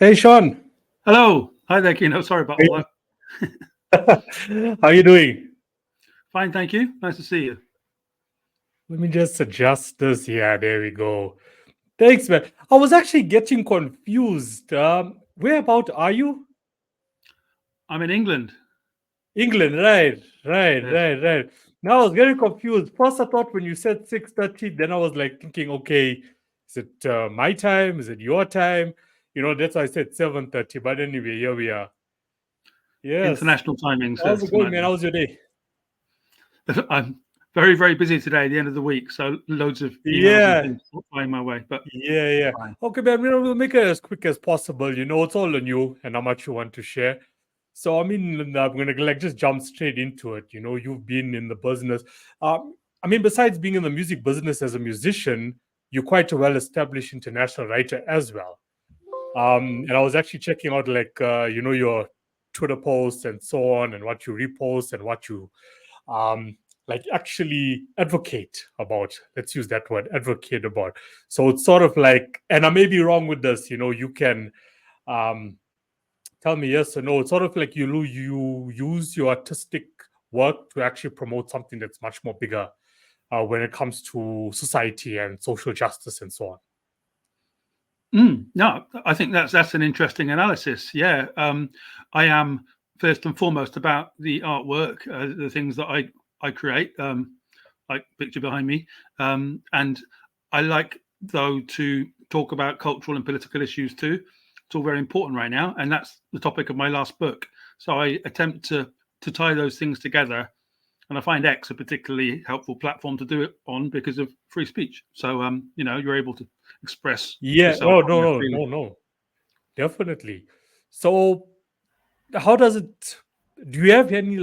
Hey Sean, Hello. Hi there, Kino. Sorry about all that. how you doing? Fine, thank you. Nice to see you. Let me just adjust this. Yeah, there we go. Thanks, man. I was actually getting confused. Where about are you? I'm in England. England, right, right, Yes. right, right. Now I was very confused. First, I thought when you said 6:30, then I was like thinking, okay, is it my time? Is it your time? That's why I said 7:30. But anyway, here we are. Yes. International timings. How's Yes, it going, tonight. man? How's your day? I'm very, very busy today, the end of the week. So loads of emails and Yeah. things flying my way, but Yeah. fine. Okay, man, we'll make it as quick as possible. It's all on you and how much you want to share. So, I'm gonna like just jump straight into it. You've been in the business. Besides being in the music business as a musician, you're quite a well-established international writer as well. And I was actually checking out your Twitter posts and so on, and what you repost and what you um like actually advocate about. Let's use that word, advocate about. So it's sort of like, and I may be wrong with this, you can um tell me yes or no. It's sort of like you use your artistic work to actually promote something that's much more bigger when it comes to society and social justice and so on. No, I think that's an interesting analysis. Yeah, I am first and foremost about the artwork, the things that I create, like picture behind me, and I like though to talk about cultural and political issues too. It's all very important right now, and that's the topic of my last book. So I attempt to tie those things together, and I find X a particularly helpful platform to do it on because of free speech. So you're able to express Yeah. yourself Oh, how no, you're no, feeling. no, no. Definitely. So how does it do you have any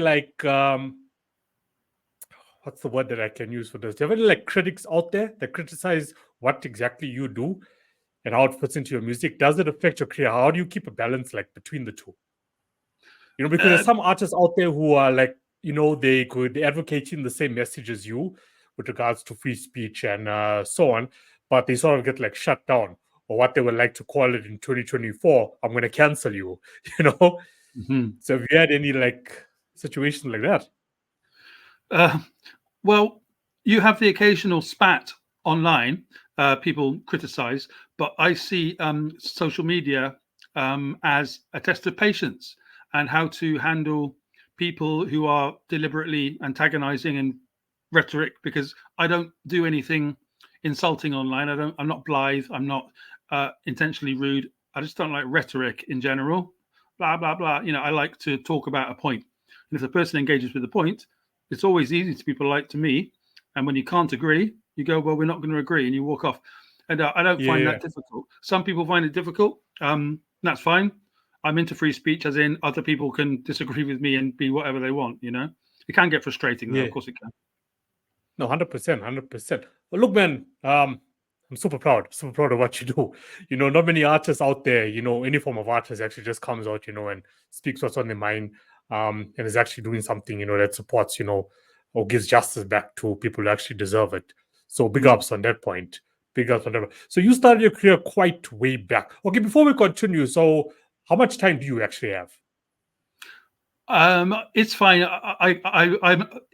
what's the word that I can use for this? Do you have any like critics out there that criticize what exactly you do and how it fits into your music? Does it affect your career? How do you keep a balance like between the two? Because there's Uh, some artists out there who are like, they advocating the same message as you with regards to free speech and so on, but they sort of get like shut down, or what they would like to call it in 2024, I'm going to cancel you, you know? mhm. So have you had any like situations like that? Uh, well, you have the occasional spat online. People criticize, but I see social media as a test of patience and how to handle people who are deliberately antagonizing and rhetoric. Because I don't do anything insulting online. I'm not blithe. I'm not intentionally rude. I just don't like rhetoric in general. Blah blah blah. I like to talk about a point, and if the person engages with the point, it's always easy to be polite to me. And when you can't agree, you go, well, we're not going to agree, and you walk off. And I don't Yeah, find yeah, that difficult. Some people find it difficult. That's fine. I'm into free speech, as in other people can disagree with me and be whatever they want. It can get frustrating, though. yeah. Of course, it can. No, 100%, 100%. Well, look, man, I'm super proud of what you do. Not many artists out there, any form of artist actually just comes out, and speaks what's on their mind, and is actually doing something, that supports, or gives justice back to people who actually deserve it. So big Mm. ups on that point. Big ups on that. So you started your career quite way back. Okay, before we continue, so how much time do you actually have? It's fine.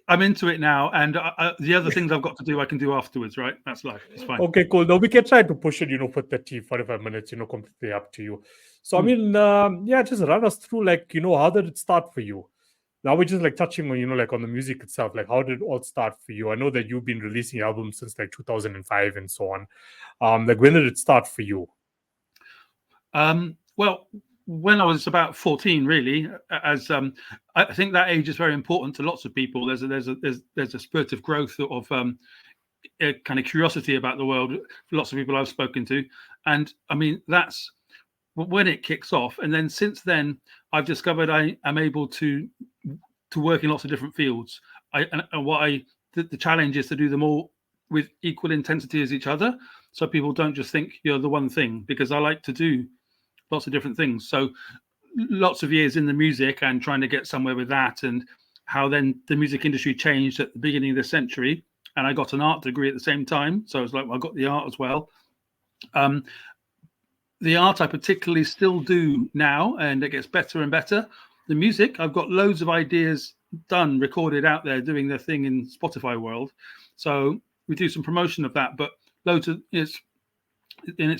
I'm into it now, and the other things I've got to do, I can do afterwards. Right? That's life. It's fine. Okay, cool. Now we can try to push it, for 30, 45 minutes, completely up to you. So, Mm. yeah, just run us through, like, how did it start for you? Now we're just like touching on, like on the music itself. Like, how did it all start for you? I know that you've been releasing albums since like 2005 and so on. Like, when did it start for you? Well, when I was about 14, really, as I think that age is very important to lots of people. There's a spurt of growth of a kind of curiosity about the world. Lots of people I've spoken to, and I mean that's when it kicks off. And then since then, I've discovered I am able to work in lots of different fields. And what the challenge is to do them all with equal intensity as each other, so people don't just think you're the one thing. Because I like to do lots of different things. So lots of years in the music and trying to get somewhere with that, and how then the music industry changed at the beginning of the century. And I got an art degree at the same time, so it's like I got the art as well. Um, the art I particularly still do now, and it gets better and better. The music, I've got loads of ideas done, recorded out there, doing their thing in Spotify world. So we do some promotion of that, but loads of it's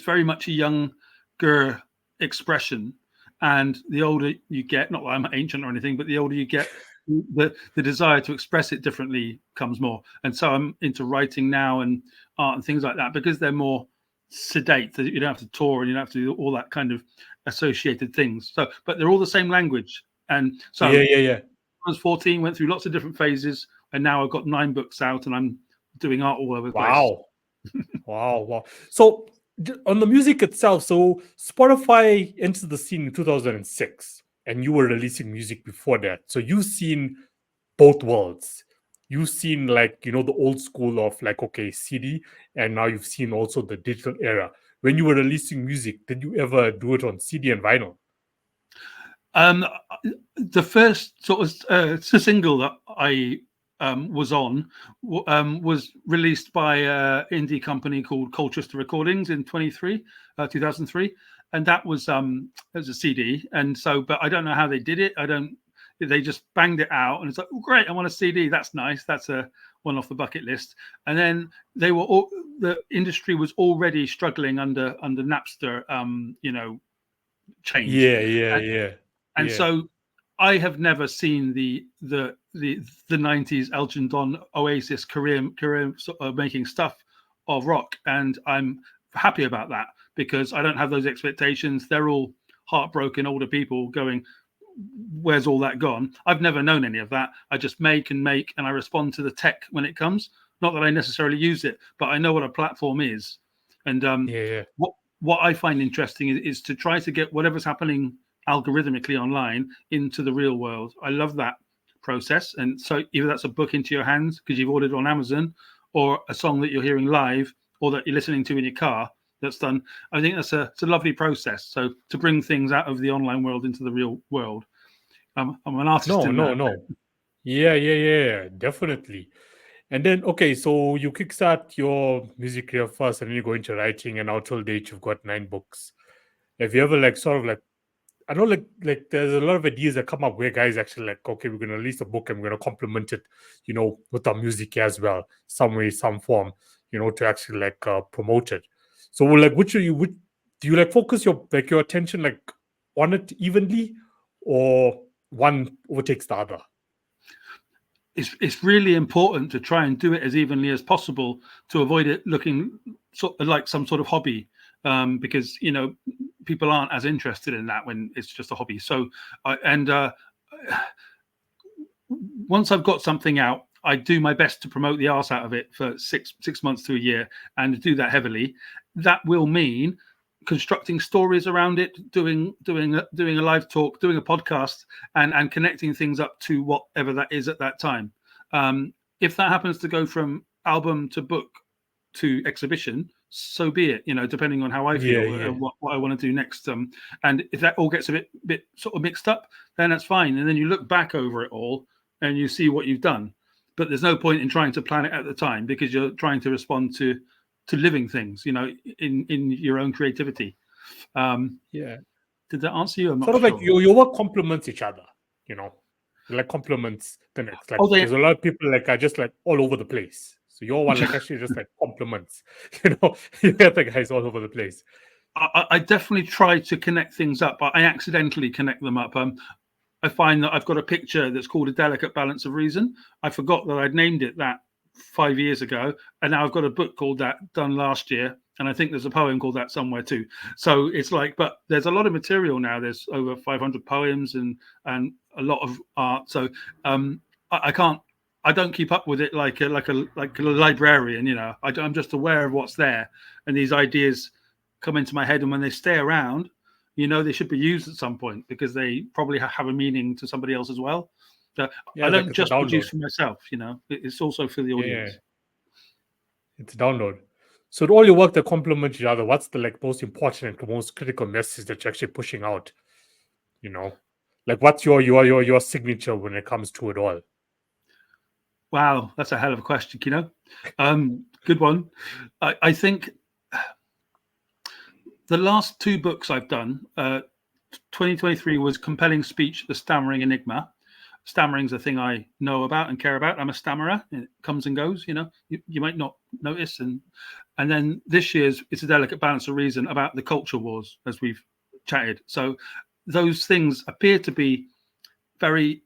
very much a younger expression. And the older you get, not that I'm ancient or anything, but the older you get, the desire to express it differently comes more. And so I'm into writing now and art and things like that because they're more sedate. You don't have to tour and you don't have to do all that kind of associated things. So, but they're all the same language. And so Yeah. I was 14, went through lots of different phases, and now I've got 9 books out, and I'm doing art all over the place. Wow. So on the music itself, so Spotify entered the scene in 2006, and you were releasing music before that. So you've seen both worlds. You've seen like the old school of like okay CD, and now you've seen also the digital era. When you were releasing music, did you ever do it on CD and vinyl? The first sort of single that I was on was released by an indie company called Colchester Recordings in 2003, and that was as a CD. And so, but I don't know how they did it. They just banged it out, and it's like, oh, great, I want a CD. That's nice. That's a one off the bucket list. And then the industry was already struggling under Napster, change. Yeah. So I have never seen the 90s Elton John Oasis career sort of making stuff of rock, and I'm happy about that because I don't have those expectations. They're all heartbroken older people going, where's all that gone? I've never known any of that. I just make, and I respond to the tech when it comes. Not that I necessarily use it, but I know what a platform is. And what I find interesting is to try to get whatever's happening algorithmically online into the real world. I love that process. And so either that's a book into your hands because you've ordered on Amazon, or a song that you're hearing live, or that you're listening to in your car that's done. I think it's a lovely process. So to bring things out of the online world into the real world. I'm an artist in that. No. Yeah, definitely. And then, okay, so you kickstart your music career first, and then you go into writing, and now till date you've got 9 books. Have you ever like sort of like, I know like there's a lot of ideas that come up where guys actually like, okay, we're gonna release a book and we're gonna complement it, with our music as well, some way, some form, to actually like promote it. So like, do you like focus your attention like on it evenly, or one overtakes the other? It's really important to try and do it as evenly as possible to avoid it looking sort of like some sort of hobby, because people aren't as interested in that when it's just a hobby. So once I've got something out, I do my best to promote the arse out of it for six months to a year, and do that heavily. That will mean constructing stories around it, doing a live talk, doing a podcast, and connecting things up to whatever that is at that time. If that happens to go from album to book to exhibition, so be it. Depending on how I feel and what I want to do next. And if that all gets a bit sort of mixed up, then that's fine. And then you look back over it all and you see what you've done. But there's no point in trying to plan it at the time because you're trying to respond to living things, in your own creativity. Did that answer you? I'm not sort of sure. like your work complements each other, like complements the next. Like there's a lot of people like are just like all over the place. So your one like actually just like complements, you get the guys all over the place. I definitely try to connect things up, but I accidentally connect them up. I find that I've got a picture that's called A Delicate Balance of Reason. I forgot that I'd named it that 5 years ago, and now I've got a book called that done last year, and I think there's a poem called that somewhere too. So it's like, but there's a lot of material now. There's over 500 poems and a lot of art. So I don't keep up with it like a librarian. I'm just aware of what's there, and these ideas come into my head, and when they stay around, they should be used at some point because they probably have a meaning to somebody else as well. I don't just produce for myself, it's also for the audience. It's a download. So all your work that complement each other, what's the like most important and most critical message that you're actually pushing out? Like what's your signature when it comes to it all? Wow, that's a hell of a question, Kino. Good one. I think the last two books I've done, 2023 was Compelling Speech, The Stammering Enigma. Stammering's a thing I know about and care about. I'm a stammerer. It comes and goes, you might not notice. And then this year's It's a Delicate Balance of Reason, about the culture wars, as we've chatted. So those things appear to be very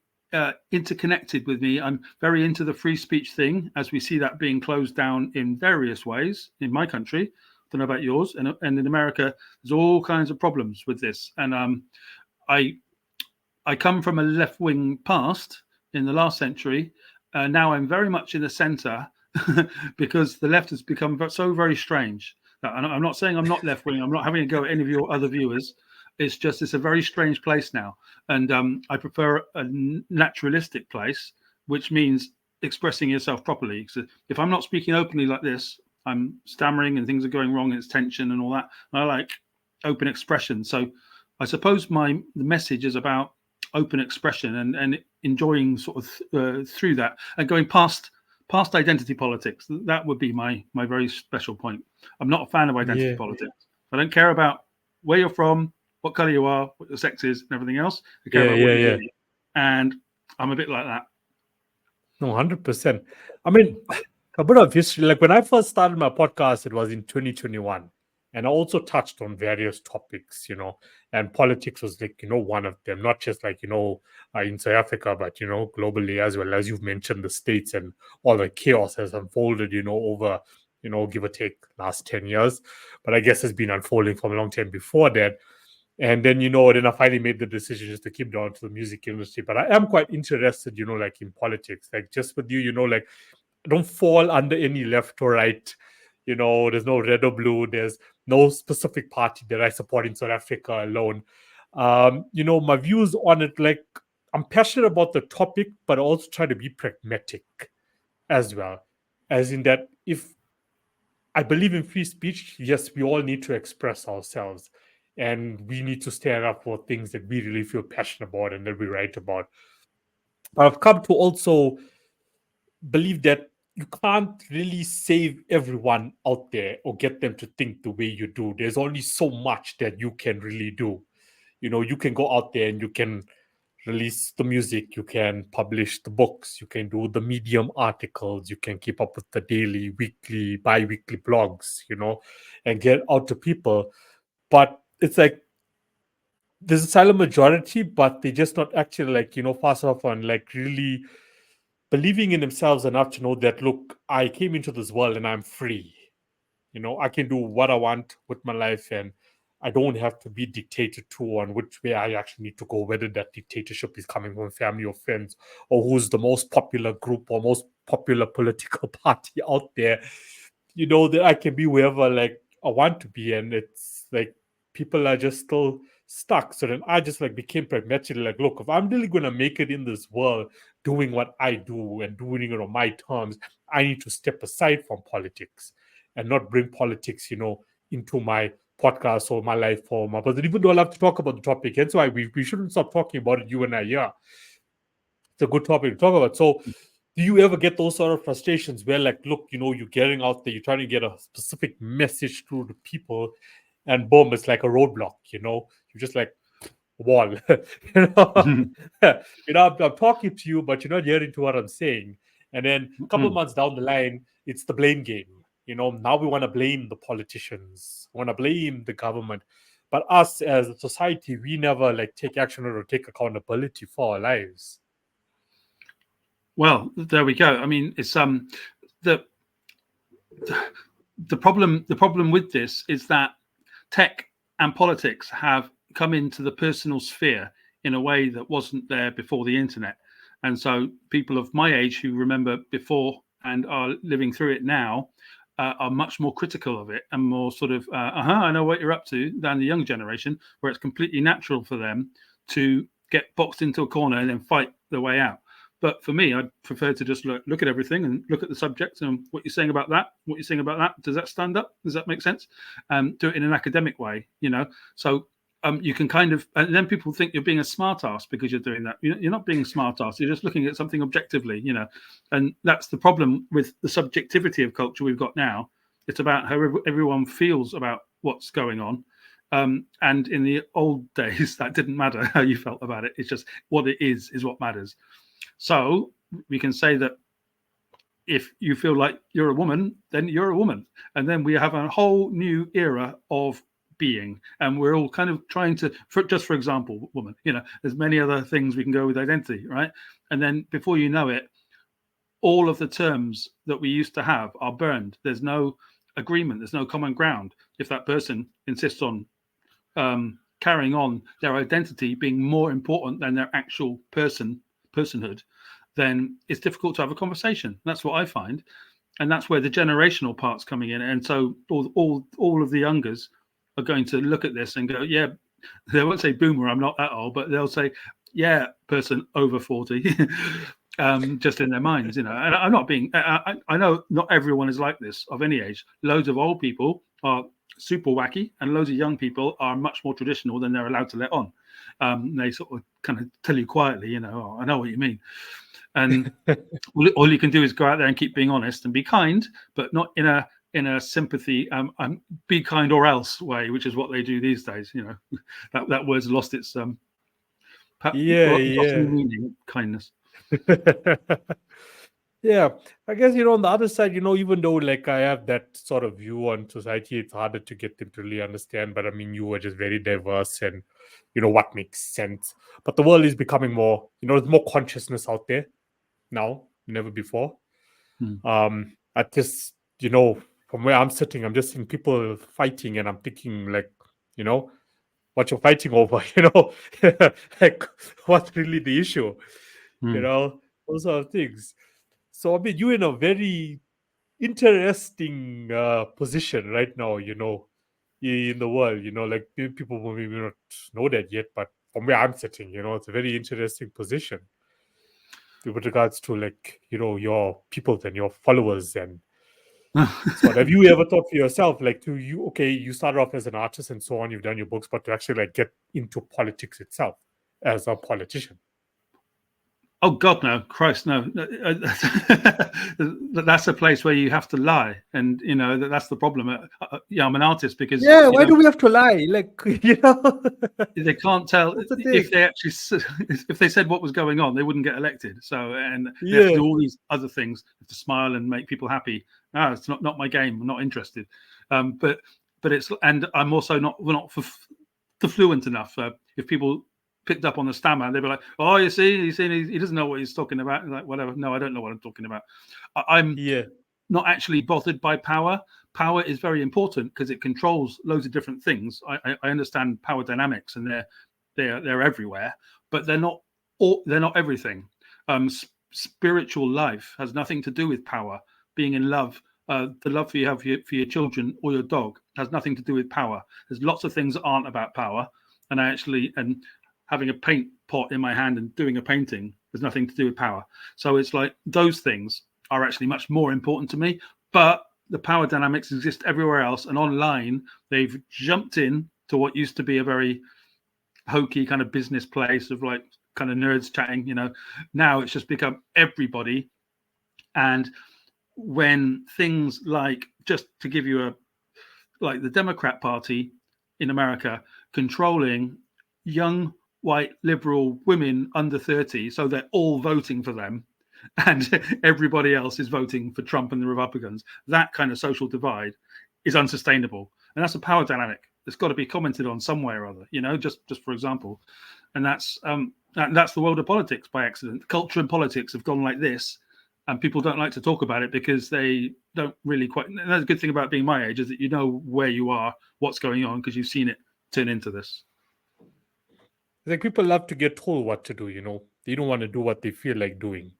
interconnected with me. I'm very into the free speech thing, as we see that being closed down in various ways in my country. Don't know about yours. And in America, there's all kinds of problems with this. And I come from a left-wing past in the last century. Now I'm very much in the centre because the left has become so very strange. I'm not saying I'm not left-wing. I'm not having a go at any of your other viewers. It's a very strange place now. And I prefer a naturalistic place, which means expressing yourself properly. So if I'm not speaking openly like this, I'm stammering and things are going wrong and it's tension and all that. I like open expression. So I suppose the message is about open expression and enjoying sort of through that and going past identity politics. That would be my very special point. I'm not a fan of identity politics. I don't care about where you're from, what color you are, what your sex is, and everything else. I care about what you do. And I'm a bit like that. No, 100%. I mean, a bit of history. Like when I first started my podcast, it was in 2021. And I also touched on various topics, and politics was like, one of them, not just like, in South Africa, but, globally as well. As you've mentioned, the States and all the chaos has unfolded, over, give or take last 10 years. But I guess it's been unfolding for a long time before that. And then, then I finally made the decision just to keep down to the music industry. But I am quite interested, like in politics, like just with you, like I don't fall under any left or right. There's no red or blue. There's no specific party that I support in South Africa alone. My views on it, like I'm passionate about the topic, but I also try to be pragmatic as well. As in that if I believe in free speech, yes, we all need to express ourselves. And we need to stand up for things that we really feel passionate about and that we write about. But I've come to also believe that you can't really save everyone out there or get them to think the way you do. There's only so much that you can really do. You can go out there and you can release the music, you can publish the books, you can do the Medium articles, you can keep up with the daily, weekly, bi-weekly blogs, and get out to people. But it's like there's a silent majority, but they're just not actually like, fast enough on like really believing in themselves enough to know that, look, I came into this world and I'm free. I can do what I want with my life and I don't have to be dictated to on which way I actually need to go, whether that dictatorship is coming from family or friends or who's the most popular group or most popular political party out there. That I can be wherever like I want to be. And it's like people are just still stuck. So then I just like became pragmatic, like, look, if I'm really going to make it in this world doing what I do and doing it on my terms, I need to step aside from politics and not bring politics, into my podcast or my life or my person, even though I love to talk about the topic. Hence why we shouldn't stop talking about it, you and I. Yeah, it's a good topic to talk about. So do you ever get those sort of frustrations where like, look, you're getting out there, you're trying to get a specific message through to people and boom, it's like a roadblock, you're just like wall. I'm talking to you, but you're not hearing to what I'm saying. And then a couple of months down the line, it's the blame game. Now we want to blame the politicians, want to blame the government. But us as a society, we never like take action or take accountability for our lives. Well, there we go. I mean, it's the problem with this is that tech and politics have come into the personal sphere in a way that wasn't there before the internet. And so people of my age who remember before and are living through it now are much more critical of it and more sort of, I know what you're up to, than the young generation, where it's completely natural for them to get boxed into a corner and then fight their way out. But for me, I'd prefer to just look at everything and look at the subject and what you're saying about that, what you're saying about that. Does that stand up? Does that make sense? Do it in an academic way, So you can kind of, and then people think you're being a smart ass because you're doing that. You're not being a smart ass. You're just looking at something objectively, and that's the problem with the subjectivity of culture we've got now. It's about how everyone feels about what's going on. And in the old days, that didn't matter how you felt about it. It's just what it is what matters. So we can say that if you feel like you're a woman, then you're a woman. And then we have a whole new era of being. And we're all kind of trying to, for example, woman, there's many other things we can go with identity, right? And then before you know it, all of the terms that we used to have are burned. There's no agreement. There's no common ground. If that person insists on carrying on their identity being more important than their actual personhood, then it's difficult to have a conversation. That's what I find, and that's where the generational part's coming in. And so all of the youngers are going to look at this and go, yeah, they won't say boomer, I'm not that old, but they'll say, yeah, person over 40. Just in their minds, And I'm not being. I know not everyone is like this of any age. Loads of old people are super wacky, and loads of young people are much more traditional than they're allowed to let on. They sort of kind of tell you quietly, oh, I know what you mean. And all you can do is go out there and keep being honest and be kind, but not in a sympathy, be kind or else way, which is what they do these days. That word's lost its lost any meaning. Kindness. Yeah, I guess on the other side, even though like I have that sort of view on society, it's harder to get them to really understand. But I mean, you are just very diverse, and what makes sense. But the world is becoming more, there's more consciousness out there now, never before. I just, from where I'm sitting, I'm just seeing people fighting, and I'm thinking like, what you're fighting over, like what's really the issue, those sort of things. So I mean, you're in a very interesting position right now, in the world, like people will maybe not know that yet, but from where I'm sitting, it's a very interesting position with regards to like, your people and your followers. And so have you ever thought for yourself, like you started off as an artist and so on, you've done your books, but to actually like get into politics itself as a politician? Oh God, no! Christ, no! That's a place where you have to lie, and that's the problem. I'm an artist because why do we have to lie? Like they can't tell if they actually if they said what was going on, they wouldn't get elected. So and they have to do all these other things to smile and make people happy. No, it's not my game. I'm not interested. But it's, and I'm also not fluent enough. If people picked up on the stammer, they'd be like, oh, you see, he doesn't know what he's talking about. Like, whatever. No, I don't know what I'm talking about. I'm not actually bothered by power. Power is very important because it controls loads of different things. I understand power dynamics, and they're everywhere, but they're not everything. Spiritual life has nothing to do with power. Being in love, the love you have for your children or your dog has nothing to do with power. There's lots of things that aren't about power, and having a paint pot in my hand and doing a painting has nothing to do with power. So it's like those things are actually much more important to me. But the power dynamics exist everywhere else. And online, they've jumped in to what used to be a very hokey kind of business place of like kind of nerds chatting. Now it's just become everybody. And when things like, just to give you like the Democrat Party in America controlling young white liberal women under 30, so they're all voting for them, and everybody else is voting for Trump and the Republicans. That kind of social divide is unsustainable, and that's a power dynamic that's got to be commented on some way or other. Just for example, and that's the world of politics by accident. Culture and politics have gone like this, and people don't like to talk about it because they don't really quite. And that's a good thing about being my age, is that you know where you are, what's going on, because you've seen it turn into this. Like people love to get told what to do, they don't want to do what they feel like doing.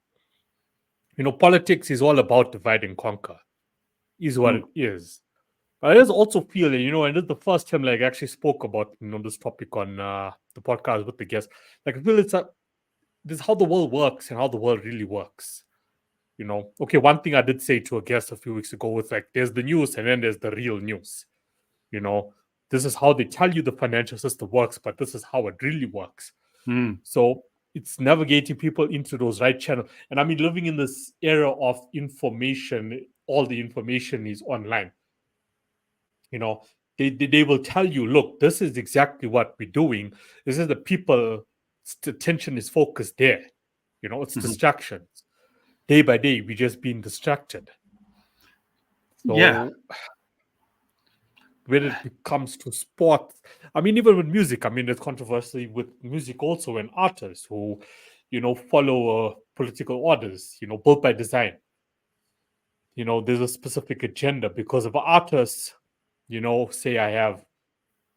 Politics is all about divide and conquer, is what it is. But I just also feel, and this is the first time like I actually spoke about this topic on the podcast with the guests. Like I feel this is how the world works and how the world really works. Okay, one thing I did say to a guest a few weeks ago was like, there's the news and then there's the real news. This is how they tell you the financial system works, but this is how it really works. So it's navigating people into those right channels. And I mean, living in this era of information, all the information is online. they will tell you, look, this is exactly what we're doing. This is the people attention is focused there. It's distractions. Day by day, we just being distracted. Yeah. So when it comes to sport, I mean, even with music, I mean, there's controversy with music also, and artists who, follow political orders, built by design. There's a specific agenda because of artists, say I'm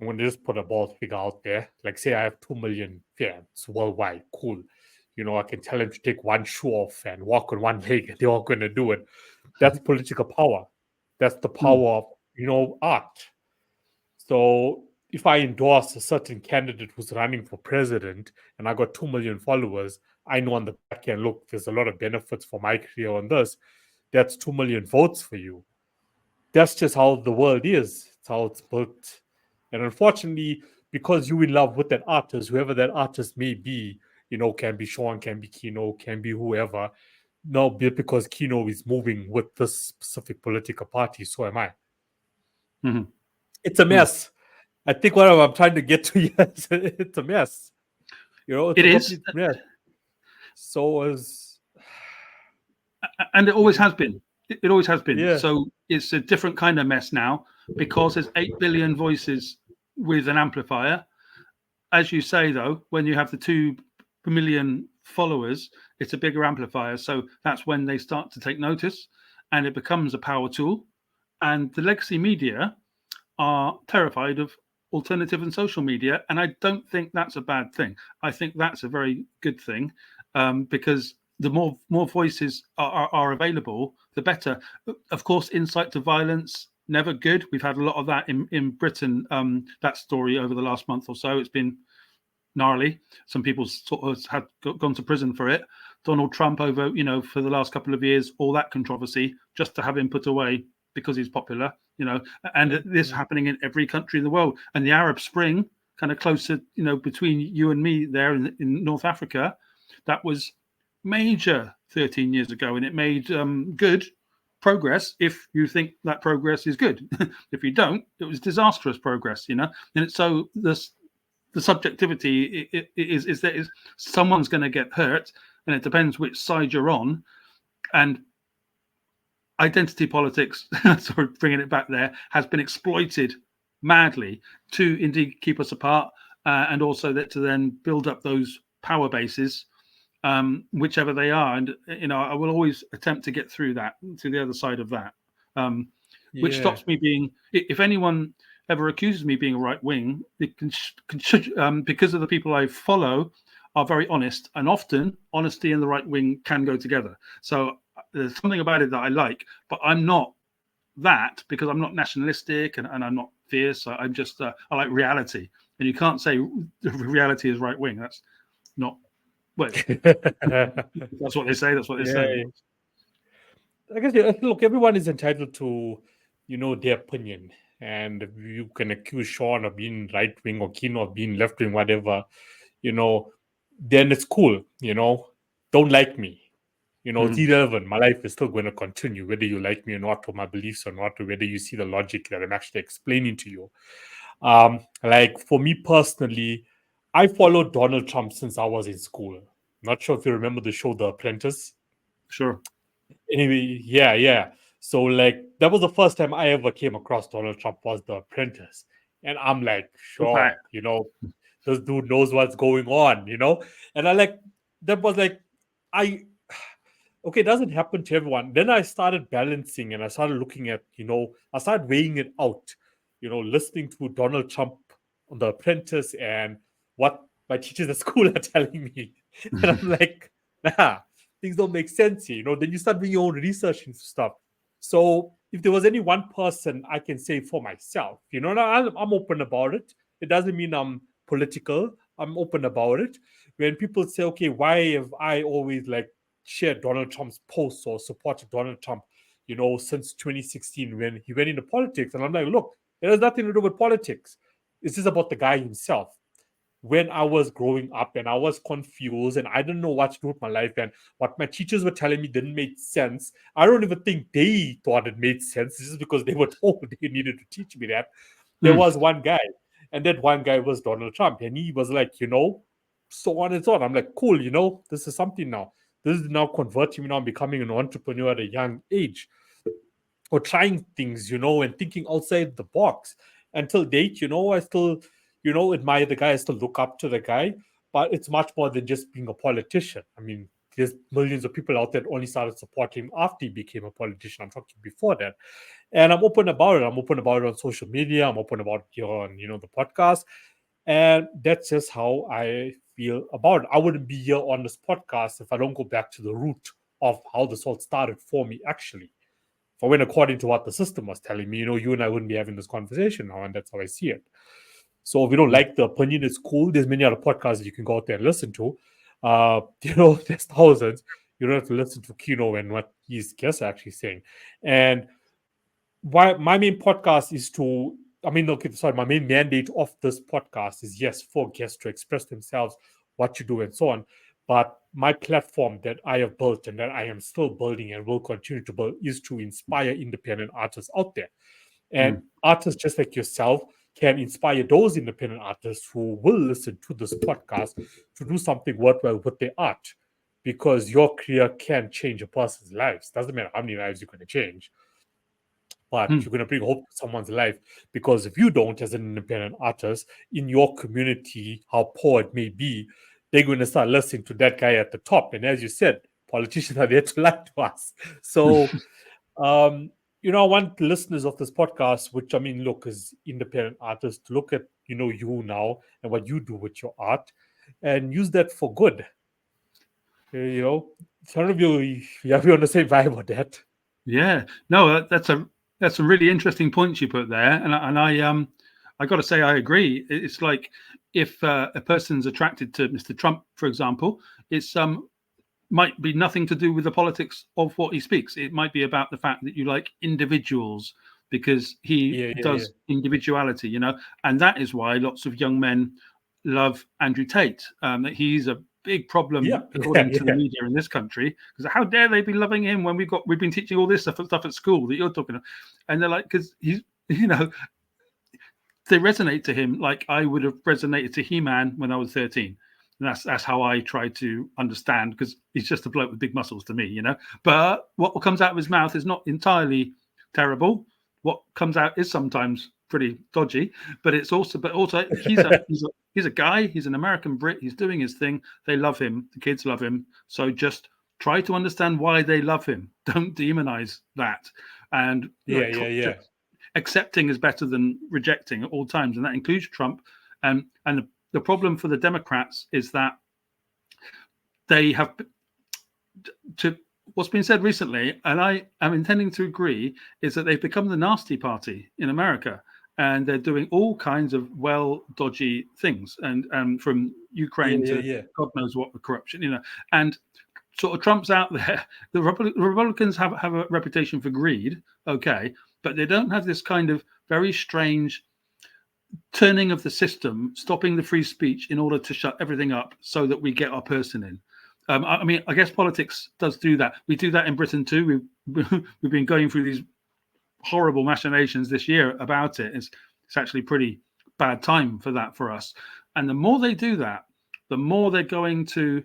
going to just put a ball figure out there. Like, say I have 2 million fans worldwide. Cool. I can tell them to take one shoe off and walk on one leg, and they're all going to do it. That's political power. That's the power of, art. So if I endorse a certain candidate who's running for president and I got 2 million followers, I know on the back end, look, there's a lot of benefits for my career on this. That's 2 million votes for you. That's just how the world is. It's how it's built. And unfortunately, because you're in love with that artist, whoever that artist may be, can be Sean, can be Kino, can be whoever. No, because Kino is moving with this specific political party, so am I. Mm-hmm. It's a mess. I think what I'm trying to get to here is it's a mess. It's It a is. complete mess. So is, and it always has been. It always has been. yeah. So it's a different kind of mess now because there's 8 billion voices with an amplifier. As you say, though, when you have the 2 million followers, it's a bigger amplifier. So that's when they start to take notice and it becomes a power tool. And the legacy media are terrified of alternative and social media. And I don't think that's a bad thing. I think that's a very good thing because the more voices are available, the better. Of course, insight to violence, never good. We've had a lot of that in Britain, that story over the last month or so. It's been gnarly. Some people sort of had gone to prison for it. Donald Trump over, for the last couple of years, all that controversy just to have him put away because he's popular, and this happening in every country in the world. And the Arab Spring, kind of closer, between you and me there in North Africa, that was major 13 years ago, and it made good progress if you think that progress is good. If you don't, it was disastrous progress, and so the subjectivity is that someone's going to get hurt, and it depends which side you're on. And identity politics, sort of bringing it back there, has been exploited madly to indeed keep us apart, and also that to then build up those power bases, whichever they are. And I will always attempt to get through that, to the other side of that, which stops me being. If anyone ever accuses me being right wing, it because of the people I follow are very honest, and often honesty and the right wing can go together. So there's something about it that I like, but I'm not that because I'm not nationalistic and I'm not fierce. I'm just I like reality, and you can't say reality is right wing. That's not. Well, that's what they say. That's what they say. I guess look, everyone is entitled to, their opinion, and you can accuse Sean of being right wing or Kino of being left wing, whatever, then it's cool. Don't like me. It's irrelevant. My life is still going to continue, whether you like me or not, or my beliefs or not, or whether you see the logic that I'm actually explaining to you. Like for me personally, I followed Donald Trump since I was in school. Not sure if you remember the show The Apprentice. Sure. Anyway, yeah. So like that was the first time I ever came across Donald Trump was The Apprentice. And I'm like, sure, this dude knows what's going on, And that was like, okay, it doesn't happen to everyone. Then I started balancing and I started looking at, I started weighing it out, listening to Donald Trump on The Apprentice and what my teachers at school are telling me. And I'm like, nah, things don't make sense here, Then you start doing your own research into stuff. So if there was any one person I can say for myself, I'm open about it. It doesn't mean I'm political. I'm open about it. When people say, okay, why have I always shared Donald Trump's posts or supported Donald Trump, since 2016 when he went into politics? And I'm like, look, it has nothing to do with politics. It's just about the guy himself. When I was growing up and I was confused and I didn't know what to do with my life and what my teachers were telling me didn't make sense, I don't even think they thought it made sense. This is because they were told they needed to teach me that. there was one guy, and that one guy was Donald Trump, and he was like, so on and so on. I'm like, cool, this is something now. This is now converting me now, becoming an entrepreneur at a young age, or trying things, and thinking outside the box. Until date, I still, admire the guy. I still look up to the guy, but it's much more than just being a politician. I mean, there's millions of people out there that only started supporting him after he became a politician. I'm talking before that. And I'm open about it. I'm open about it on social media. I'm open about it here on, the podcast. And that's just how I feel about it. I wouldn't be here on this podcast if I don't go back to the root of how this all started for me, actually. If I went according to what the system was telling me, you and I wouldn't be having this conversation now, and that's how I see it. So if you don't like the opinion, it's cool. There's many other podcasts that you can go out there and listen to. There's thousands. You don't have to listen to Kino and what his guests are actually saying. And why my main podcast is my main mandate of this podcast is, yes, for guests to express themselves, what you do and so on. But my platform that I have built and that I am still building and will continue to build is to inspire independent artists out there. And artists just like yourself can inspire those independent artists who will listen to this podcast to do something worthwhile with their art. Because your career can change a person's lives. Doesn't matter how many lives you're going to change, but you're going to bring hope to someone's life. Because if you don't, as an independent artist in your community, how poor it may be, they're going to start listening to that guy at the top. And as you said, politicians are there to lie to us. So, I want listeners of this podcast, which look, as independent artists, to look at, you now and what you do with your art and use that for good. Some of you have on the same vibe with that. Yeah, no, that's a really interesting point you put there, and I got to say I agree. It's like if a person's attracted to Mr. Trump, for example, it's might be nothing to do with the politics of what he speaks. It might be about the fact that you like individuals because he does individuality, and that is why lots of young men love Andrew Tate. That he's a big problem according to the media in this country, because how dare they be loving him when we've been teaching all this stuff at school that you're talking about, and they're like, because he's they resonate to him like I would have resonated to He-Man when I was 13. And that's how I try to understand, because he's just a bloke with big muscles to me, But what comes out of his mouth is not entirely terrible. What comes out is sometimes pretty dodgy, but also he's a guy. He's an American Brit. He's doing his thing. They love him. The kids love him. So just try to understand why they love him. Don't demonize that. And accepting is better than rejecting at all times, and that includes Trump. And the problem for the Democrats is that they have to. What's been said recently, and I am intending to agree, is that they've become the nasty party in America, and they're doing all kinds of dodgy things, and from Ukraine to God knows what, the corruption, and sort of Trump's out there. The Republicans have a reputation for greed, okay, but they don't have this kind of very strange turning of the system, stopping the free speech in order to shut everything up so that we get our person in. I guess politics does do that. We do that in Britain too. We've been going through these horrible machinations this year about it. It's actually pretty bad time for that for us. And the more they do that, the more they're going to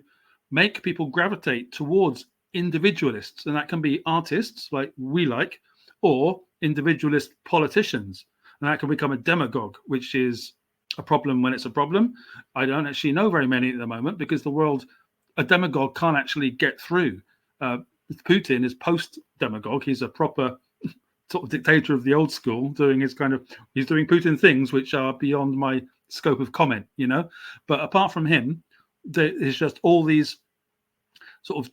make people gravitate towards individualists. And that can be artists like we like, or individualist politicians. And that can become a demagogue, which is a problem when it's a problem. I don't actually know very many at the moment, because a demagogue can't actually get through. Putin is post-demagogue. He's a proper sort of dictator of the old school, he's doing Putin things which are beyond my scope of comment, But apart from him, there's just all these sort of.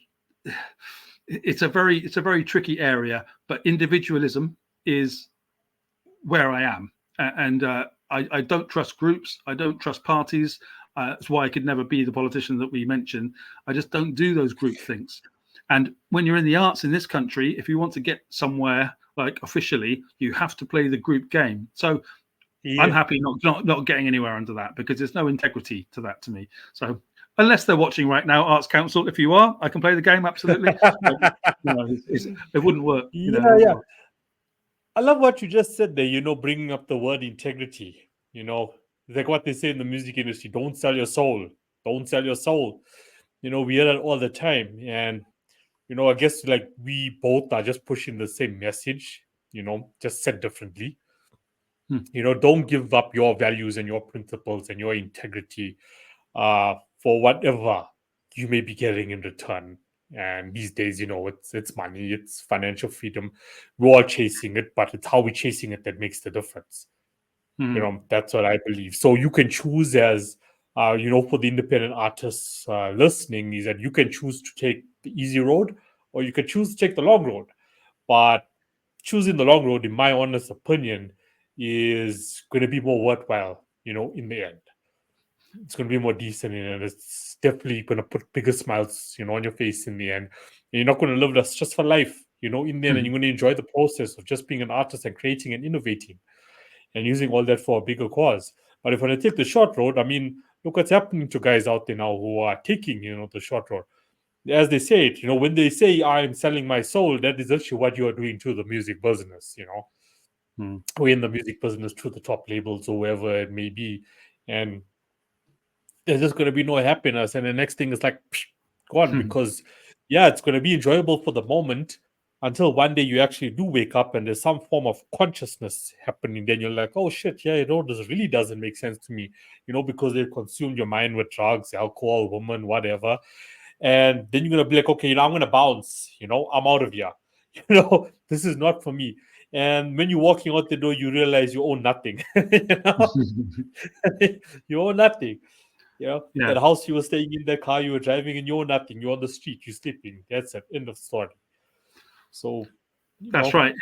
It's a very tricky area, but individualism is where I am, and I don't trust groups. I don't trust parties. That's why I could never be the politician that we mentioned. I just don't do those group things. And when you're in the arts in this country, if you want to get somewhere, like officially, you have to play the group game. So I'm happy not getting anywhere under that, because there's no integrity to that to me. So unless they're watching right now, Arts Council, if you are, I can play the game, absolutely. It wouldn't work. I love what you just said there, bringing up the word integrity. Like what they say in the music industry, don't sell your soul. Don't sell your soul. We hear that all the time. And, I guess like we both are just pushing the same message, just said differently. Don't give up your values and your principles and your integrity for whatever you may be getting in return. And these days, it's money, it's financial freedom. We're all chasing it, but it's how we're chasing it that makes the difference. That's what I believe. So you can choose as, for the independent artists listening, is that you can choose to take the easy road or you can choose to take the long road. But choosing the long road, in my honest opinion, is going to be more worthwhile, in the end. It's going to be more decent and it's definitely going to put bigger smiles, on your face in the end. And you're not going to live a stressful life, in the end, and you're going to enjoy the process of just being an artist and creating and innovating and using all that for a bigger cause. But if I want to take the short road, I mean, look what's happening to guys out there now who are taking, the short road. As they say it, when they say I'm selling my soul, that is actually what you are doing to the music business, We're in the music business through the top labels or wherever it may be. And there's just going to be no happiness. And the next thing is like, gone because, yeah, it's going to be enjoyable for the moment until one day you actually do wake up and there's some form of consciousness happening. Then you're like, oh shit, yeah, this really doesn't make sense to me, because they've consumed your mind with drugs, alcohol, women, whatever. And then you're going to be like, okay, I'm going to bounce, I'm out of here. This is not for me. And when you're walking out the door, you realize you own nothing. You own nothing. That house you were staying in, that car you were driving, and you're nothing. You're on the street, you're sleeping. That's it. End of story. So, that's right.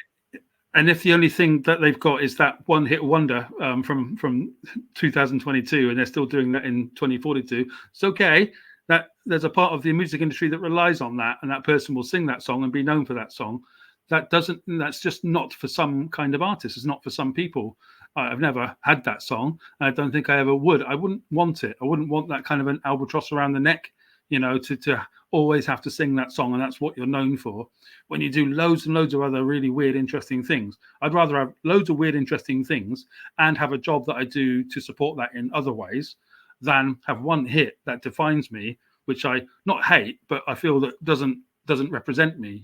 And if the only thing that they've got is that one hit wonder from 2022, and they're still doing that in 2042, it's okay. That there's a part of the music industry that relies on that, and that person will sing that song and be known for that song. That's just not for some kind of artist. It's not for some people. I've never had that song. I don't think I ever would. I wouldn't want it. I wouldn't want that kind of an albatross around the neck, to always have to sing that song, and that's what you're known for. When you do loads and loads of other really weird, interesting things, I'd rather have loads of weird, interesting things and have a job that I do to support that in other ways than have one hit that defines me, which I not hate, but I feel that doesn't represent me,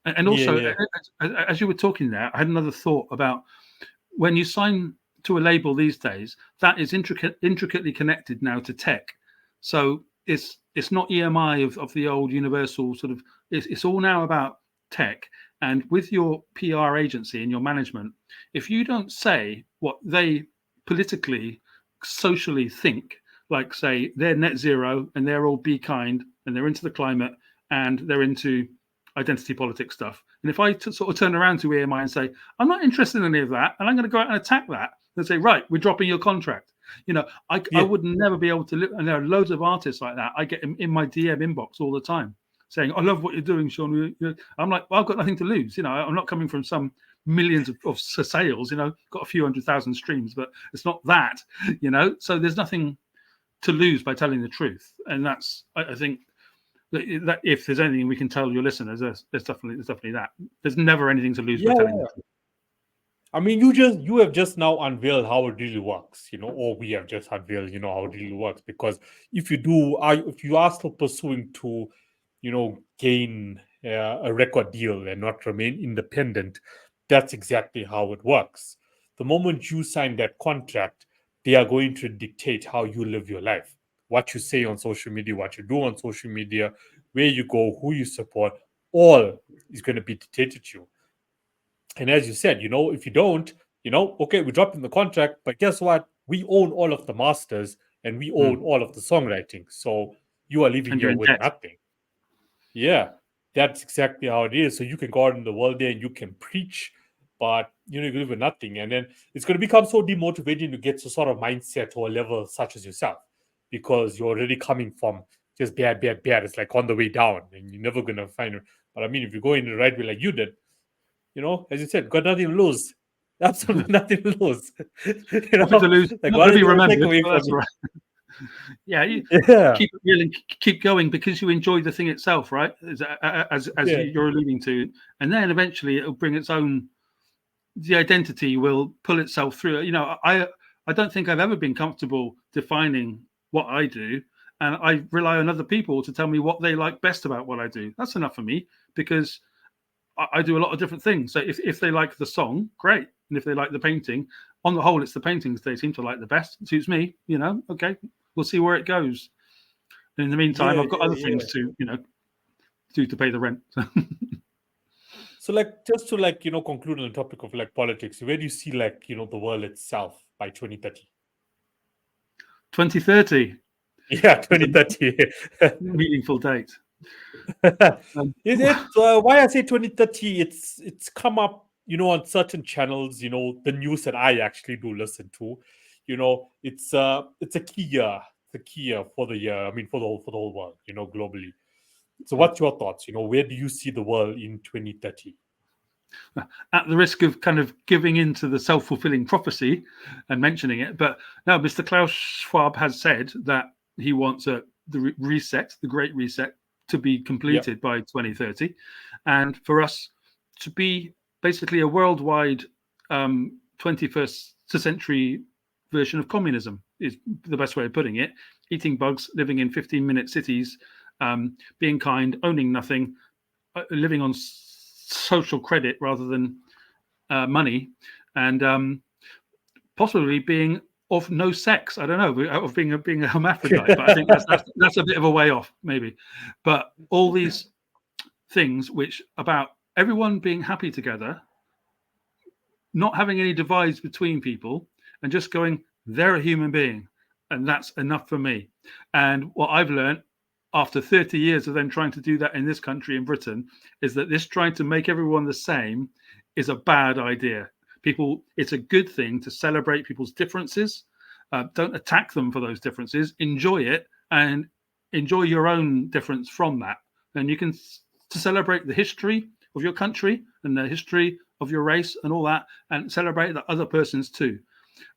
And also, as you were talking there, I had another thought about when you sign to a label these days, that is intricately connected now to tech. So it's not EMI of the old Universal sort of. It's all now about tech. And with your PR agency and your management, if you don't say what they politically, socially think, like say they're net zero and they're all be kind and they're into the climate and they're into identity politics stuff. And if I sort of turn around to EMI and say, I'm not interested in any of that, and I'm going to go out and attack that, and say, right, we're dropping your contract. I would never be able to live. And there are loads of artists like that. I get in my DM inbox all the time saying, I love what you're doing, Sean. I'm like, well, I've got nothing to lose. I'm not coming from some millions of sales, got a few 100,000 streams, but it's not that, so there's nothing to lose by telling the truth. And that's, I think, that if there's anything we can tell your listeners, there's definitely that. There's never anything to lose by telling the truth. I mean, you have just now unveiled how it really works, or we have just unveiled, how it really works. Because if you are still pursuing to, gain a record deal and not remain independent, that's exactly how it works. The moment you sign that contract, they are going to dictate how you live your life, what you say on social media, what you do on social media, where you go, who you support, all is going to be dictated to you. And as you said, if you don't, okay, we're dropping the contract, but guess what? We own all of the masters and we own all of the songwriting. So you are leaving here with nothing. Yeah, that's exactly how it is. So you can go out in the world there and you can preach, but you live with nothing. And then it's going to become so demotivating to get to sort of mindset or a level such as yourself, because you're already coming from just bad. It's like on the way down and you're never going to find it. But I mean, if you go in the right way like you did, as you said, got nothing to lose. Absolutely nothing to lose. Nothing to lose. Like, not to be remembered. Take away from right. Yeah, keep it real and keep going because you enjoy the thing itself, right? As you're alluding to, and then eventually it'll bring its own the identity will pull itself through. I don't think I've ever been comfortable defining what I do, and I rely on other people to tell me what they like best about what I do. That's enough for me, because I do a lot of different things. So if they like the song, great, and if they like the painting, on the whole, it's the paintings they seem to like the best. It suits me, Okay, we'll see where it goes. And in the meantime, Yeah, I've got yeah, other yeah. things to do to pay the rent. So like just to conclude on the topic of like politics, where do you see the world itself by 2030? 2030 Yeah, is a 2030. meaningful date. Um, Is it why I say 2030? It's come up, on certain channels, the news that I actually do listen to. It's a key year. It's a key year for the year. I mean, for the whole world, globally. So, what's your thoughts? Where do you see the world in 2030? at the risk of kind of giving into the self-fulfilling prophecy and mentioning it, but now Mr. Klaus Schwab has said that he wants the reset, the Great Reset, to be Yeah, completed by 2030, and for us to be basically a worldwide 21st century version of communism is the best way of putting it. Eating bugs, living in 15-minute cities, being kind, owning nothing, living on social credit rather than money, and possibly being of no sex. I don't know, of being a hermaphrodite, but I think that's a bit of a way off, maybe. But all these things, which about everyone being happy together, not having any divides between people, and just going, they're a human being, and that's enough for me. And what I've learned after 30 years of them trying to do that in this country, in Britain, is that this trying to make everyone the same is a bad idea. It's a good thing to celebrate people's differences. Don't attack them for those differences. Enjoy it and enjoy your own difference from that. And you can to celebrate the history of your country and the history of your race and all that, and celebrate the other persons too.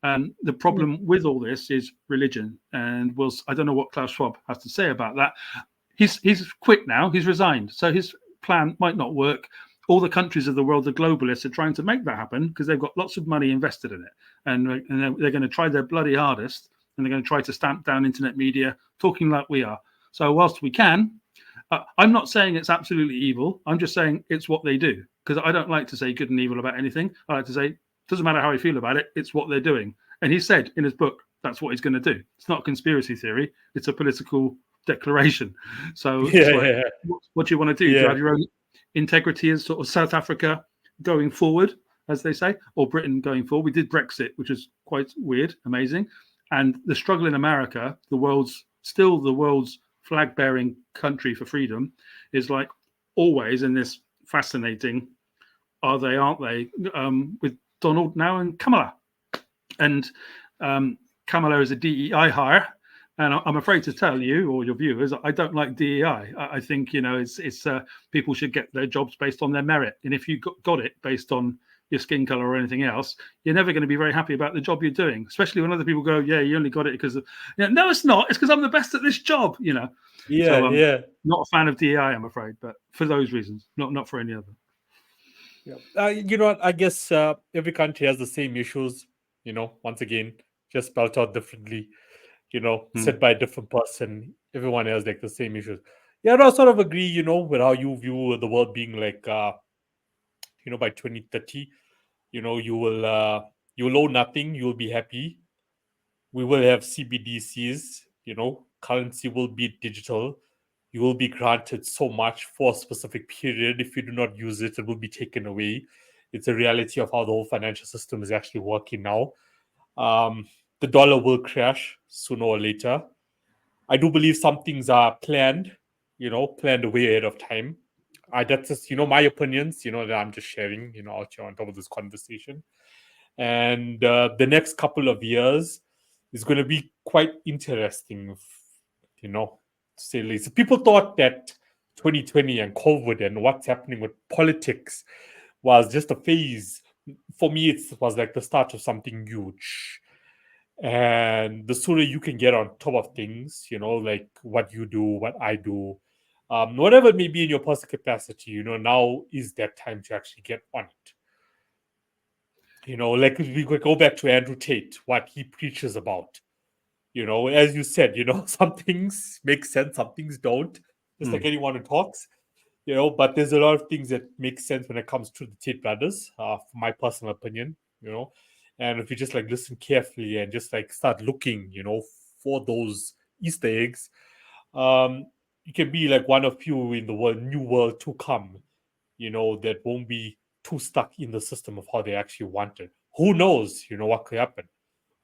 The problem with all this is religion, and I don't know what Klaus Schwab has to say about that. He's quit now. He's resigned, so his plan might not work. All the countries of the world, the globalists, are trying to make that happen because they've got lots of money invested in it, and they're going to try their bloody hardest, and they're going to try to stamp down internet media talking like we are. So whilst we can, I'm not saying it's absolutely evil. I'm just saying it's what they do, because I don't like to say good and evil about anything. I like to say doesn't matter how I feel about it, it's what they're doing. And he said in his book that's what he's going to do. It's not a conspiracy theory, it's a political declaration. So it's yeah, like, yeah, what do you want to do? Do you yeah. have your own integrity as sort of South Africa going forward, as they say, or Britain going forward? We did Brexit, which was quite weird, amazing. And the struggle in America, the world's flag-bearing country for freedom, is like always in this fascinating are they, aren't they, with Donald now and Kamala. And Kamala is a DEI hire. And I'm afraid to tell you or your viewers, I don't like DEI. I think, it's people should get their jobs based on their merit. And if you got it based on your skin color or anything else, you're never going to be very happy about the job you're doing, especially when other people go, yeah, you only got it because of, no, it's not. It's because I'm the best at this job, Yeah, So I'm yeah. not a fan of DEI, I'm afraid, but for those reasons, not for any other. Yeah. I guess every country has the same issues, once again, just spelled out differently, Hmm. said by a different person. Everyone has like the same issues. Yeah, no, I sort of agree, with how you view the world being like, by 2030, you will owe nothing, you'll be happy. We will have CBDCs, currency will be digital. You will be granted so much for a specific period. If you do not use it, it will be taken away. It's a reality of how the whole financial system is actually working now. Um, the dollar will crash sooner or later. I do believe some things are planned, planned way ahead of time. That's just, my opinions, that I'm just sharing, out here on top of this conversation. And the next couple of years is going to be quite interesting, to say the least. People thought that 2020 and COVID and what's happening with politics was just a phase. For me, it was like the start of something huge. And the sooner you can get on top of things, like what you do, what I do, whatever it may be in your personal capacity, now is that time to actually get on it. like we could go back to Andrew Tate, what he preaches about. As you said, some things make sense, some things don't, just like anyone who talks. But there's a lot of things that make sense when it comes to the Tate brothers, from my personal opinion. And if you just like listen carefully and just like start looking, for those Easter eggs, you can be like one of few in the new world to come, that won't be too stuck in the system of how they actually want it. Who knows, what could happen?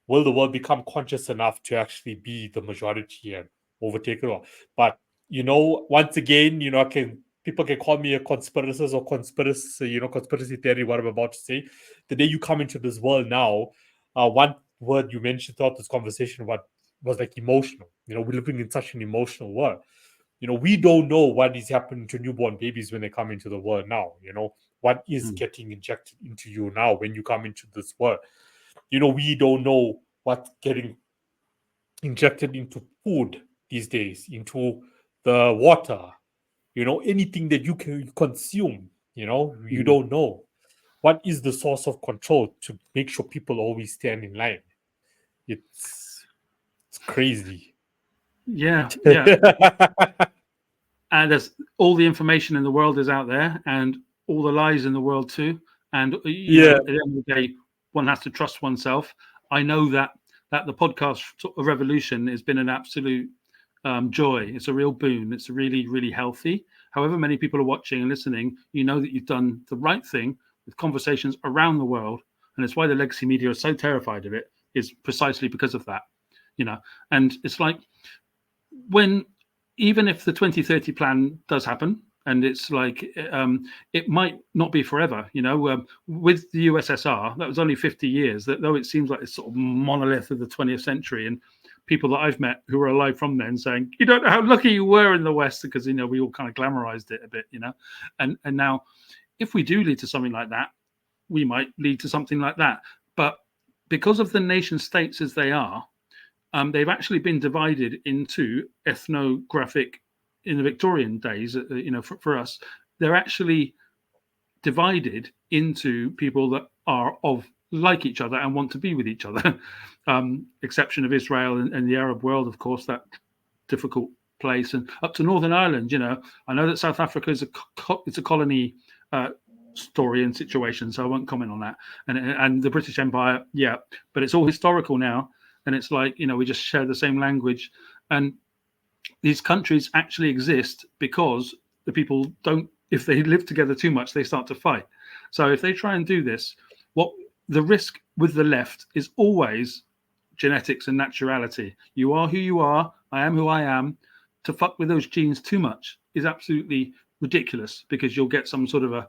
Will the world become conscious enough to actually be the majority and overtake it all? But once again, people can call me a conspiracist or conspiracy theory, what I'm about to say. The day you come into this world now, one word you mentioned throughout this conversation was like emotional. We're living in such an emotional world. We don't know what is happening to newborn babies when they come into the world now. What is getting injected into you now when you come into this world. We don't know what's getting injected into food these days, into the water, anything that you can consume, you don't know. What is the source of control to make sure people always stand in line? It's crazy. Yeah. And there's all the information in the world is out there, and all the lies in the world too. And at the end of the day, one has to trust oneself. I know that the podcast sort of revolution has been an absolute joy. It's a real boon. It's really, really healthy. However many people are watching and listening, you know that you've done the right thing with conversations around the world. And it's why the legacy media are so terrified of it, is precisely because of that. And it's like even if the 2030 plan does happen, and it's like it might not be forever, with the USSR, that was only 50 years, that though it seems like it's sort of monolith of the 20th century, and people that I've met who were alive from then saying, you don't know how lucky you were in the West, because, we all kind of glamorized it a bit, and now if we do lead to something like that, we might lead to something like that. But because of the nation states as they are, they've actually been divided into ethnographic in the Victorian days. For us, they're actually divided into people that are like each other and want to be with each other. Exception of Israel and the Arab world, of course, that difficult place, and up to Northern Ireland. I know that South Africa is it's a colony story and situation, so I won't comment on that. And the British Empire, but it's all historical now. And it's like, we just share the same language. And these countries actually exist because the people don't, if they live together too much, they start to fight. So if they try and do this, what the risk with the left is always genetics and naturality. You are who you are. I am who I am. To fuck with those genes too much is absolutely ridiculous, because you'll get some sort of